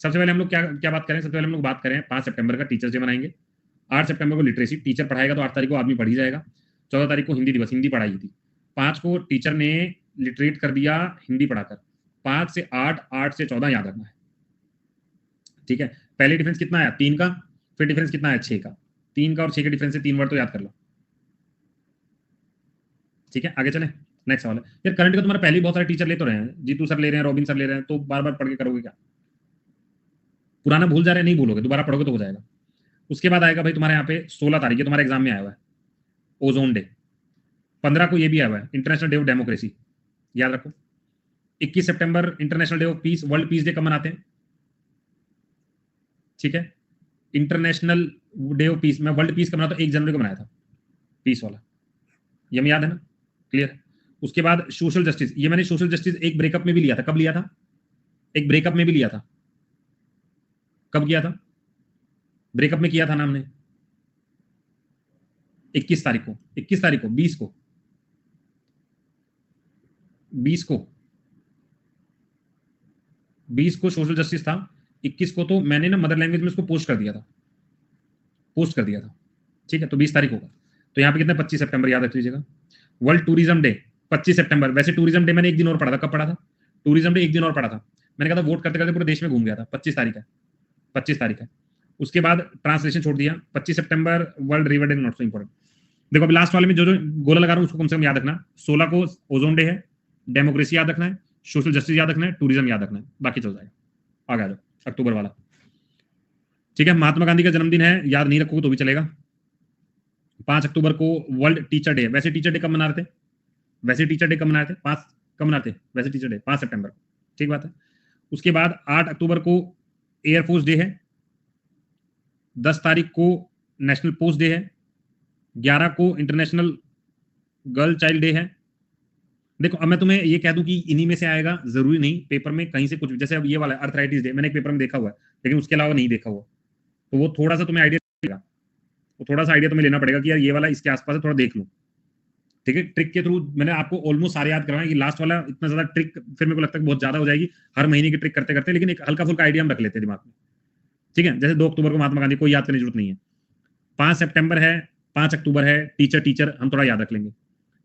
सबसे पहले हम लोग क्या क्या बात करें, सबसे पहले हम लोग बात करें 5 सितंबर का टीचर्स डे मनाएंगे, 8 सितंबर को लिटरेसी, टीचर पढ़ाएगा तो 8 तारीख को आदमी पढ़ ही जाएगा, 14 तारीख को हिंदी दिवस, हिंदी पढ़ाई थी, 5 को टीचर ने लिटरेट कर दिया हिंदी पढ़ाकर, 5 से 8, 8 से 14 याद रखना है। ठीक है, पहले डिफरेंस कितना आया 3 का, फिर डिफरेंस कितना है 6 का, 3 का और 6 के डिफरेंस से 3 वर्ड तो याद कर लो। ठीक है, आगे चले, नेक्स्ट सवाल है यार, करंट का तुम्हारा पहले ही बहुत सारे टीचर ले तो रहे हैं, जीतू सर ले रहे हैं, रॉबिन सर ले रहे हैं, तो बार बार पढ़ के करोगे क्या? पुराना भूल जा रहे हैं, नहीं भूलोगे, दोबारा पढ़ोगे तो हो जाएगा। उसके बाद आएगा भाई तुम्हारे यहाँ पे 16 तारीख है, तुम्हारे एग्जाम में आया हुआ है ओजोन डे, 15 को ये भी आया हुआ है, इंटरनेशनल डे ऑफ डेमोक्रेसी, याद रखो। 21 सितंबर international day of peace, world peace day कब मनाते हैं? ठीक है, इंटरनेशनल डे ऑफ पीस, मैं वर्ल्ड पीस कब मनाता हूं? 1 जनवरी को मनाया था, पीस वाला, ये मैं याद है ना, क्लियर। उसके बाद सोशल जस्टिस, ये मैंने सोशल जस्टिस एक ब्रेकअप में भी लिया था। कब लिया था? एक ब्रेकअप में भी लिया था। कब किया था? ब्रेकअप में किया था ना हमने, 21 तारीख को, 21 तारीख को, 20 को, 20 को, 20 को सोशल जस्टिस था। 21 को तो मैंने ना मदर लैंग्वेज में उसको पोस्ट कर दिया था, पोस्ट कर दिया था। ठीक है, तो 20 तारीख होगा। तो यहाँ पे कितना? 25 सितंबर, याद रख लीजिएगा। वर्ल्ड टूरिज्म डे 25 सितंबर। वैसे टूरिज्म डे मैंने एक दिन और पढ़ा था। कब पढ़ा था टूरिज्म डे? एक दिन और पढ़ा था। मैंने कहा था वोट करते करते पूरे देश में घूम गया था। 25 तारीख है, 25 तारीख है। उसके बाद ट्रांसलेशन छोड़ दिया। 25 सितंबर world river day, not so important. देखो अभी लास्ट वाले में जो जो गोला लगा रहा हूँ उसको कम से कम याद रखना। 16 को ओजोन डे है, डेमोक्रेसी याद रखना है, सोशल जस्टिस याद रखना है, टूरिज्म याद रखना है, बाकी चल जाएगा। आगे आ जाओ, अक्टूबर वाला। ठीक है, महात्मा गांधी का जन्मदिन है, याद नहीं रखोगे तो भी चलेगा। 5 अक्टूबर को वर्ल्ड टीचर डे। वैसे टीचर डे कब मना रहे थे? वैसे टीचर डे कब मनाए थे? 5 कब मनाते? वैसे टीचर डे 5 सितंबर को, ठीक बात है। उसके बाद 8 अक्टूबर को एयरफोर्स डे है। 10 तारीख को नेशनल पोस्ट डे है। 11 को इंटरनेशनल गर्ल चाइल्ड डे है। देखो अब मैं तुम्हें ये कह दूं कि इन्हीं में से आएगा, जरूरी नहीं। पेपर में कहीं से कुछ, जैसे अब ये वाला अर्थराइटिस डे मैंने एक पेपर में देखा हुआ है, लेकिन उसके अलावा नहीं देखा हुआ, तो वो थोड़ा सा तुम्हें आइडिया देगा, वो थोड़ा सा आइडिया तुम्हें लेना पड़ेगा कि यार ये वाला इसके आसपास है, थोड़ा देख लूं। ठीक है, ट्रिक के थ्रू मैंने आपको ऑलमोस्ट सारे याद करवाए कि लास्ट वाला इतना ज्यादा ट्रिक फिर मेरे को लगता है बहुत ज्यादा हो जाएगी हर महीने की ट्रिक करते करते, लेकिन एक हल्का फुल्का आइडिया हम रख लेते हैं दिमाग में। ठीक है, जैसे 2 अक्टूबर को महात्मा गांधी, कोई याद करने की जरूरत नहीं है। 5 सितंबर है, 5 अक्टूबर है, टीचर टीचर हम थोड़ा याद रख लेंगे।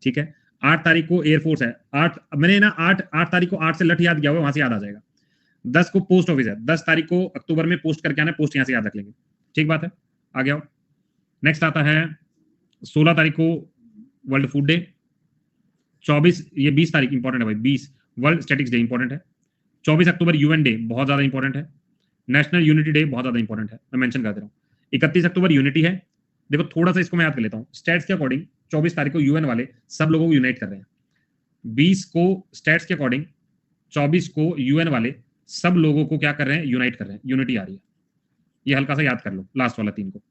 ठीक है, 8 तारीख को एयरफोर्स है। 8 मैंने ना 8 तारीख को 8 से लठ याद किया हुआ, वहां से याद आ जाएगा। 10 को पोस्ट ऑफिस है, 10 तारीख को अक्टूबर में पोस्ट करके आना, पोस्ट यहाँ से याद रख लेंगे। ठीक बात है, आगे आओ। नेक्स्ट आता है 16 तारीख को वर्ल्ड फूड डे। 24 ये 20 तारीख इंपॉर्टेंट है भाई, 20 वर्ल्ड स्टैटिक्स डे इंपॉर्टेंट है। 24 अक्टूबर यूएन डे बहुत ज्यादा इंपॉर्टेंट है। नेशनल यूनिटी डे बहुत ज्यादा इंपॉर्टेंट है, मैं मेंशन कर दे रहा हूँ। 31 अक्टूबर यूनिटी है। देखो थोड़ा सा इसको मैं याद कर लेता हूँ। स्टैट्स के अकॉर्डिंग 24 तारीख को यूएन वाले सब लोगों को यूनाइट कर रहे हैं। 20 को स्टैट्स के अकॉर्डिंग 24 को यूएन वाले सब लोगों को क्या कर रहे हैं? यूनाइट कर रहे हैं, यूनिटी आ रही है। ये हल्का सा याद कर लो, लास्ट वाला 3 को।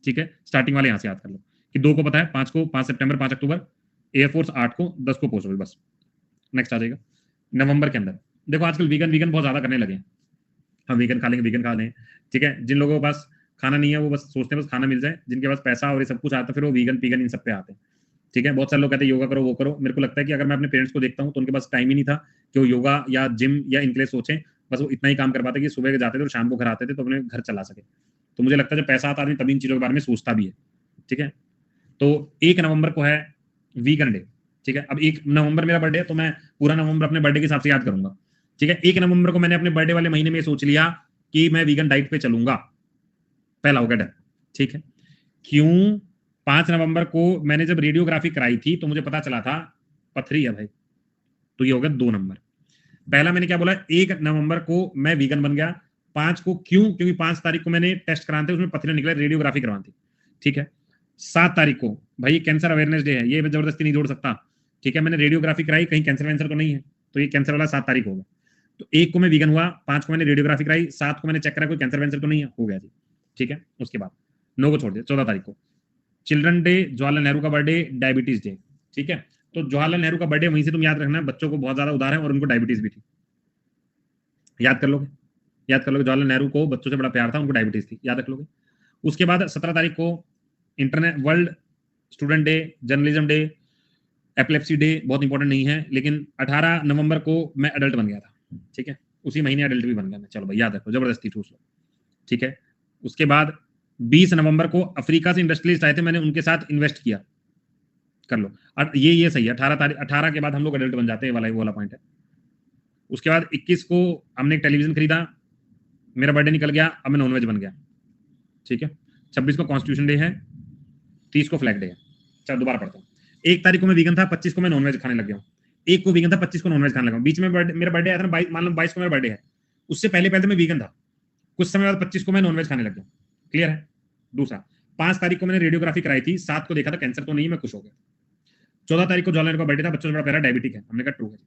ठीक है, स्टार्टिंग वाले यहां से याद कर लो कि 2 को पता है, 5 को 5 सितंबर 5 अक्टूबर, एयरफोर्स 8 को, 10 को पोस्ट ऑफिस, बस। नेक्स्ट आ जाएगा नवंबर के अंदर। देखो आजकल वीगन वीगन बहुत ज्यादा करने लगे हैं, हम वीगन खा लेंगे, वीगन खा लें। ठीक है, जिन लोगों के पास खाना नहीं है वो बस सोचते हैं बस खाना मिल जाए, जिनके पास पैसा और ये सब कुछ आता है फिर वो वीगन पीगन इन सब पे आते हैं। ठीक है, बहुत सारे लोग कहते हैं योगा करो वो करो। मेरे को लगता है कि अगर मैं अपने पेरेंट्स को देखता हूँ तो उनके पास टाइम ही नहीं था कि वो योगा या जिम या इनके लिए सोचें, बस वो इतना ही काम कर पाते कि सुबह जाते थे और शाम को घर आते थे तो अपने घर चला सके। तो मुझे लगता है जब पैसा आता आदमी तभी इन चीजों के बारे में सोचता भी है। ठीक है, तो 1 नवंबर को है वीगन डे। ठीक है, अब 1 नवंबर मेरा बर्थडे है तो मैं पूरा नवंबर अपने बर्थडे के हिसाब से याद करूंगा। ठीक है, 1 नवंबर को मैंने अपने बर्थडे वाले महीने में सोच लिया कि मैं वीगन डाइट पे चलूंगा, पहला हो गया डन। ठीक है, क्यों? 5 नवंबर को मैंने जब रेडियोग्राफी कराई थी तो मुझे पता चला था पथरी है भाई, तो ये हो गया 2 नंबर। पहला मैंने क्या बोला? 1 नवंबर को मैं वीगन बन गया। 5 को क्यों? क्योंकि 5 तारीख को मैंने टेस्ट कराते उसमें पथरी निकले, रेडियोग्राफी करवानी थी। ठीक है, 7 तारीख को भाई कैंसर अवेयरनेस डे है, ये मैं जबरदस्ती नहीं जोड़ सकता। ठीक है, मैंने रेडियोग्राफी कराई, कहीं कैंसर वैंसर तो नहीं है, तो ये कैंसर वाला 7 तारीख होगा। तो 1 को मैं वीगन हुआ, 5 को मैंने रेडियोग्राफी कराई, 7 को मैंने चेक करा कोई कैंसर वैंसर तो नहीं है, हो गया जी। ठीक है, उसके बाद 9 को छोड़ दिया। 14 तारीख को चिल्ड्रन डे, जवाहरलाल नेहरू का बर्थडे, डायबिटीज डे। ठीक है, तो जवाहरलाल नेहरू का बर्थडे वहीं से तुम याद रखना, बच्चों को बहुत ज्यादा उधार है और उनको डायबिटीज भी थी, याद कर लोगे, याद कर लोगे। जवाहरलाल नेहरू को बच्चों से बड़ा प्यार था, उनको डायबिटीज थी, याद रख लोगे। उसके बाद 17 तारीख को internet world student day, journalism day, epilepsy day बहुत इंपॉर्टेंट नहीं है, लेकिन 18 नवंबर को मैं अडल्ट बन गया था। ठीक है, उसी महीने अडल्ट भी बन गया मैं, चलो भाई याद रखो, जबरदस्ती ठूस लो। ठीक है, उसके बाद 20 नवंबर को अफ्रीका से इंडस्ट्रियलिस्ट आए थे, मैंने उनके साथ इन्वेस्ट किया, कर लो। ये सही है, 18 के बाद हम लोग अडल्ट बन जाते हैं, वाला वो वाला पॉइंट है। उसके बाद 21 को हमने एक टेलीविजन खरीदा, मेरा बर्थडे निकल गया, अब मैं नॉनवेज बन गया। ठीक है, 26 को कॉन्स्टिट्यूशन डे है, 30 को फ्लैग डे है। चलो दोबारा पढ़ता हूँ। 1 तारीख को मैं वीगन था, 25 को मैं नॉनवेज खाने लग गया हूँ। 1 को वीगन था, 25 को नॉनवेज खाने लगा। बीच में मेरा बर्थडे आया था, मान लो 22 को मेरा बर्थडे है, उससे पहले पहले मैं वीगन था, कुछ समय बाद 25 को मैं नॉनवेज खाने लग गया। क्लियर है? दूसरा, 5 तारीख को मैंने रेडियोग्राफी कराई थी, 7 को देखा था कैंसर तो नहीं, मैं खुश हो गया। 14 तारीख को जवाहरलाल नेहरू का बर्थडे था, बच्चों से बड़ा प्यारा डायबिटिक है, हमने कहा ट्रू है।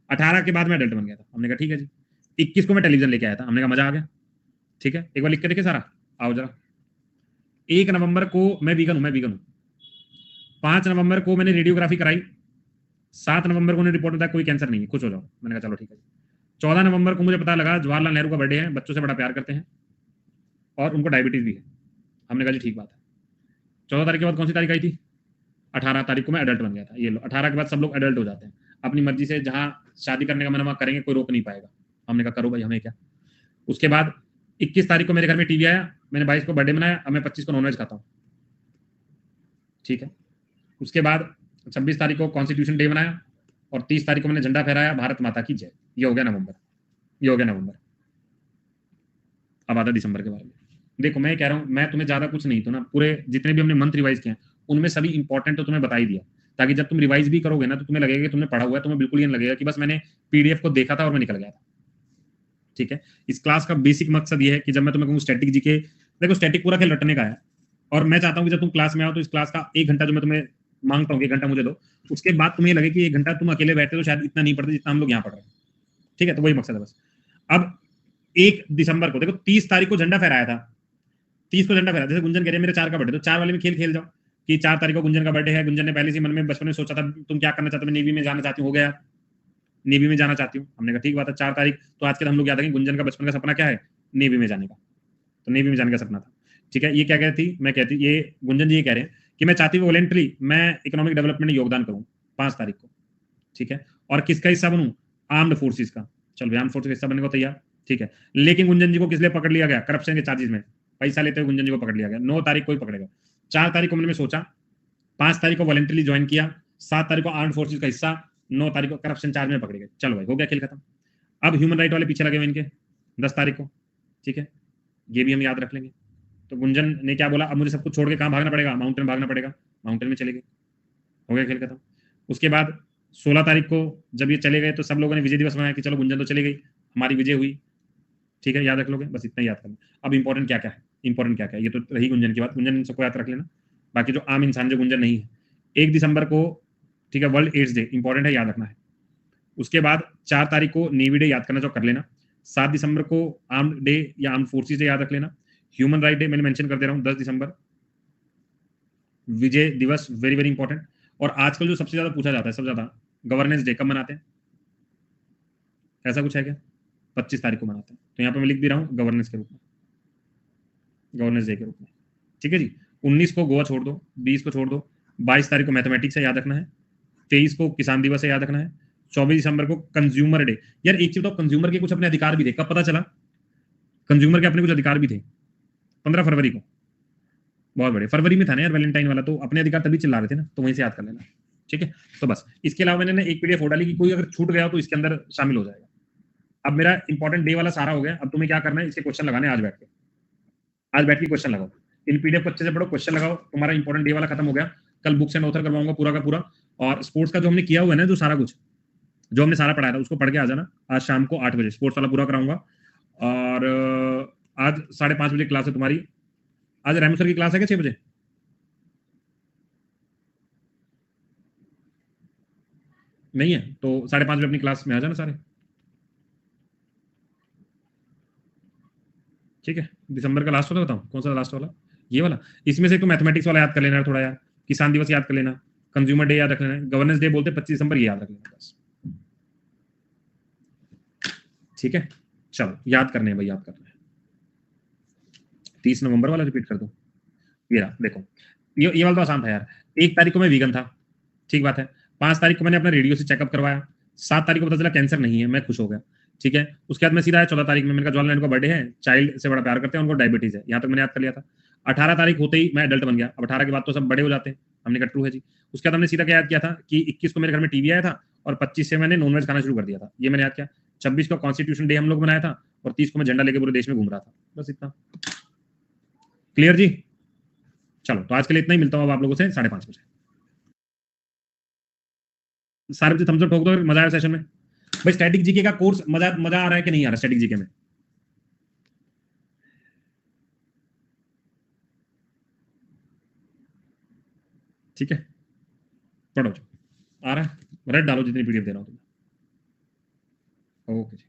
18 के बाद मैं अडल्ट बन गया था, हमने कहा ठीक है जी। 21 को मैं टेलीविजन लेके आया था, हमने कहा मजा आ गया, ठीक है। एक बार लिख के देखे सारा, आओ जरा। 1 नवंबर को मैं वीगन हूं, मैं वीगन हूं। 5 नवंबर को मैंने रेडियोग्राफी कराई। 7 नवंबर को उन्हें रिपोर्ट बताया कोई कैंसर नहीं है, खुश हो जाओ, मैंने कहा चलो ठीक है। 14 नवंबर को मुझे पता लगा जवाहरलाल नेहरू का बर्थडे है, बच्चों से बड़ा प्यार करते हैं और उनको डायबिटीज भी है, हमने कहा जी ठीक बात है। 14 तारीख के बाद कौन सी तारीख आई थी? 18 तारीख को मैं अडल्ट बन गया था। ये लो, 18 के बाद सब लोग अडल्ट हो जाते हैं, अपनी मर्जी से जहां शादी करने का मन वहां करेंगे, कोई रोक नहीं पाएगा। हमने कहा करो भाई, हमें क्या। उसके बाद 21 तारीख को मेरे घर में टीवी आया, मैंने 22 को बर्थडे मनाया, अब मैं 25 को नॉनवेज खाता हूँ, ठीक है। उसके बाद 26 तारीख को कॉन्स्टिट्यूशन डे मनाया और 30 तारीख को मैंने झंडा फहराया, भारत माता की जय। ये हो गया नवंबर, ये हो गया नवंबर। अब आता दिसंबर के बारे में। देखो मैं कह रहा हूं, मैं तुम्हें ज्यादा कुछ नहीं तो ना, पूरे जितने भी हमने मंथ रिवाइज किए हैं उनमें सभी इंपॉर्टेंट तो तुम्हें बता ही दिया, ताकि जब तुम रिवाइज भी करोगे ना तो तुम्हें लगेगा कि तुमने पढ़ा हुआ है, तुम्हें बिल्कुल ये नहीं लगेगा कि बस मैंने पीडीएफ को देखा था और मैं निकल गया था, ठीक है। इस क्लास का बेसिक मकसद ये है कि जब मैं तुम्हें कहूँ स्टैटिक जीके, देखो स्टैटिक पूरा खेल रटने का है, और मैं चाहता हूँ कि जब तुम क्लास में आओ तो इस क्लास का 1 घंटा जो मैं तुम्हें मांगता हूँ, 1 घंटा मुझे दो, उसके बाद तुम्हें लगे कि 1 घंटा तुम अकेले बैठे तो शायद इतना नहीं पढ़ते जितना हम लोग यहाँ पढ़ रहे हैं, ठीक है। तो वही मकसद है बस। अब 1 दिसंबर को देखो, 30 तारीख को झंडा फहराया था, 30 को झंडा फहराया, जैसे गुंजन कह रहे हैं मेरे 4 का बर्थडे, तो 4 वाले में खेल खेल जाओ कि 4 तारीख को गुंजन का बर्थडे है। गुंजन ने पहले से मन में बचपन में सोचा था तुम क्या करना चाहते हो, मैं नेवी में जाना चाहती हूँ, हो गया नेवी में जाना चाहती हूँ। हमने कहा ठीक बात है, 4 तारीख तो आज के हम लोग याद रखेंगे, गुंजन का बचपन का सपना क्या है, नेवी में जाने का, तो नेवी में जाने का सपना था, ठीक है। ये क्या कहती थी, मैं कहती, ये गुंजन जी ये कह रहे हैं कि मैं चाहती हूँ वॉलेंटरी मैं इकोनॉमिक डेवलपमेंट में योगदान करूँ 5 तारीख को, ठीक है। और किसका हिस्सा बनूं, आर्म्ड फोर्सेज का। चलो आर्म्ड फोर्सेज का हिस्सा बनने को तैयार, ठीक है। लेकिन गुंजन जी को किस लिए पकड़ लिया गया, करप्शन के चार्जेस में पैसा लेते हुए गुंजन जी को पकड़ लिया गया। 9 तारीख को ही पकड़ेगा। 4 तारीख को मैंने सोचा, 5 तारीख को वॉलेंटरी ज्वाइन किया, 7 तारीख को आर्म्ड फोर्सेज का हिस्सा, 9 तारीख को करप्शन चार्ज में पकड़े गए। चलो भाई हो गया खेल खत्म। अब ह्यूमन राइट वाले पीछे लगे हुए इनके 10 तारीख को, ठीक है, ये भी हम याद रख लेंगे। तो गुंजन ने क्या बोला, अब मुझे सब कुछ छोड़ के कहाँ भागना पड़ेगा, माउंटेन भागना पड़ेगा, माउंटेन में चले गए, हो गया खेल खत्म। उसके बाद 16 तारीख को जब ये चले गए तो सब लोगों ने विजय दिवस मनाया कि चलो गुंजन तो चली गई, हमारी विजय हुई, ठीक है, याद रख लोगे, बस इतना याद करना। अब इंपॉर्टेंट क्या क्या है, इंपॉर्टेंट क्या क्या है, ये तो रही गुंजन की बात, गुंजन सबको याद रख लेना। बाकी जो आम इंसान जो गुंजन नहीं है, 1 दिसंबर को, ठीक है, वर्ल्ड एड्स डे इंपॉर्टेंट है, याद रखना है। उसके बाद 4 तारीख को नेवी डे याद करना, जो कर लेना। 7 दिसंबर को आर्म्ड डे या आर्म्ड फोर्सेज डे याद रख लेना। ह्यूमन राइट डे मैंने मेंशन कर दे रहा हूँ 10 दिसंबर, विजय दिवस वेरी वेरी इंपॉर्टेंट। और आजकल जो सबसे ज्यादा पूछा जाता है, सबसे ज्यादा, गवर्नेंस डे कब मनाते हैं, ऐसा कुछ है क्या? 25 तारीख को मनाते हैं, तो यहाँ पे मैं लिख भी रहा हूँ गवर्नेंस के रूप में, गवर्नेंस डे के रूप में, ठीक है जी। 19 को गोवा छोड़ दो, 20 को छोड़ दो, 22 तारीख को मैथमेटिक्स है, याद रखना है। 23 को किसान दिवस है, याद रखना है। 24 दिसंबर को कंज्यूमर डे। यार एक चीज बताओ, कंज्यूमर के कुछ अपने अधिकार भी थे, कब पता चला कंज्यूमर के अपने कुछ अधिकार भी थे? 15 फरवरी को, बहुत बड़े फरवरी में था ना यार वैलेंटाइन वाला, तो अपने अधिकार तभी चिल्ला रहे थे ना, तो वहीं से याद कर लेना, ठीक है। तो बस इसके अलावा मैंने एक पीडीएफ डाली कि कोई अगर छूट गया हो तो इसके अंदर शामिल हो जाएगा। अब मेरा इंपॉर्टेंट डे वाला सारा हो गया, अब तुम्हें क्या करना है, इसके क्वेश्चन लगाने आज बैठ के, आज बैठ के क्वेश्चन लगाओ, इन पीडीएफ को अच्छे से पढ़ो, क्वेश्चन लगाओ, तुम्हारा इंपॉर्टेंट डे वाला खत्म हो गया। कल बुक्स एंड ऑथर करवाऊंगा पूरा का पूरा, और स्पोर्ट्स का जो हमने किया हुआ है ना, जो सारा कुछ जो हमने सारा पढ़ाया था उसको पढ़ के आ जाना। आज शाम को 8 बजे स्पोर्ट्स वाला पूरा कराऊंगा। और आज 5:30 बजे क्लास है तुम्हारी। आज रेमू सर की क्लास है क्या 6 बजे? नहीं है तो 5:30 बजे अपनी क्लास में आ जाना सारे, ठीक है। दिसंबर का लास्ट वाला बताऊं, कौन सा लास्ट वाला, ये वाला। इसमें से तो मैथमेटिक्स वाला याद कर लेना थोड़ा यार, किसान दिवस याद कर लेना, कंज्यूमर डे याद रख लेना, गवर्नेंस डे बोलते 25 दिसंबर, ये याद रख लेना बस, ठीक है। चलो याद करने हैं भाई, याद करना है। 30 नवंबर वाला रिपीट कर दो, ये रहा देखो, ये वाला तो आसान था यार। 1 तारीख को मैं वीगन था, ठीक बात है। 5 तारीख को मैंने अपना रेडियो से चेकअप करवाया। 7 तारीख को पता चला कैंसर नहीं है, मैं खुश हो गया, ठीक है। उसके बाद मैं सीधा आया 14 तारीख में, मैंने कहा जवाहरलाल नेहरू का बर्थडे है, चाइल्ड से बड़ा प्यार करते हैं, उनको डायबिटीज है, यहाँ तक मैंने याद कर लिया था। 18 तारीख होते ही मैं अडल्ट बन गया, अब 18 के बाद तो सब बड़े हो जाते हैं, हमने कहा ट्रू है जी। उसके बाद हमने सीधा क्या याद किया था कि 21 को मेरे घर में टीवी आया था और 25 से मैंने नॉनवेज खाना शुरू कर दिया था, ये मैंने याद किया। 26 को कॉन्स्टिट्यूशन डे हम लोग बनाया था और 30 को मैं झंडा लेके पूरे देश में घूम रहा था, बस इतना। क्लियर जी? चलो तो आज के लिए इतना ही, मिलता हूँ अब आप लोगों से 5:30 बजे। सारे बच्चे थम्स अप ठोक दो, मजा आया सेशन में। भाई स्टैटिक जीके का कोर्स मजा मजा आ रहा है कि नहीं आ रहा स्टैटिक जीके में? ठीक है, पढ़ो। आ रहा है? रेड डालो जितनी पीडीएफ दे रहा हूँ तुम्हें। ओके जी।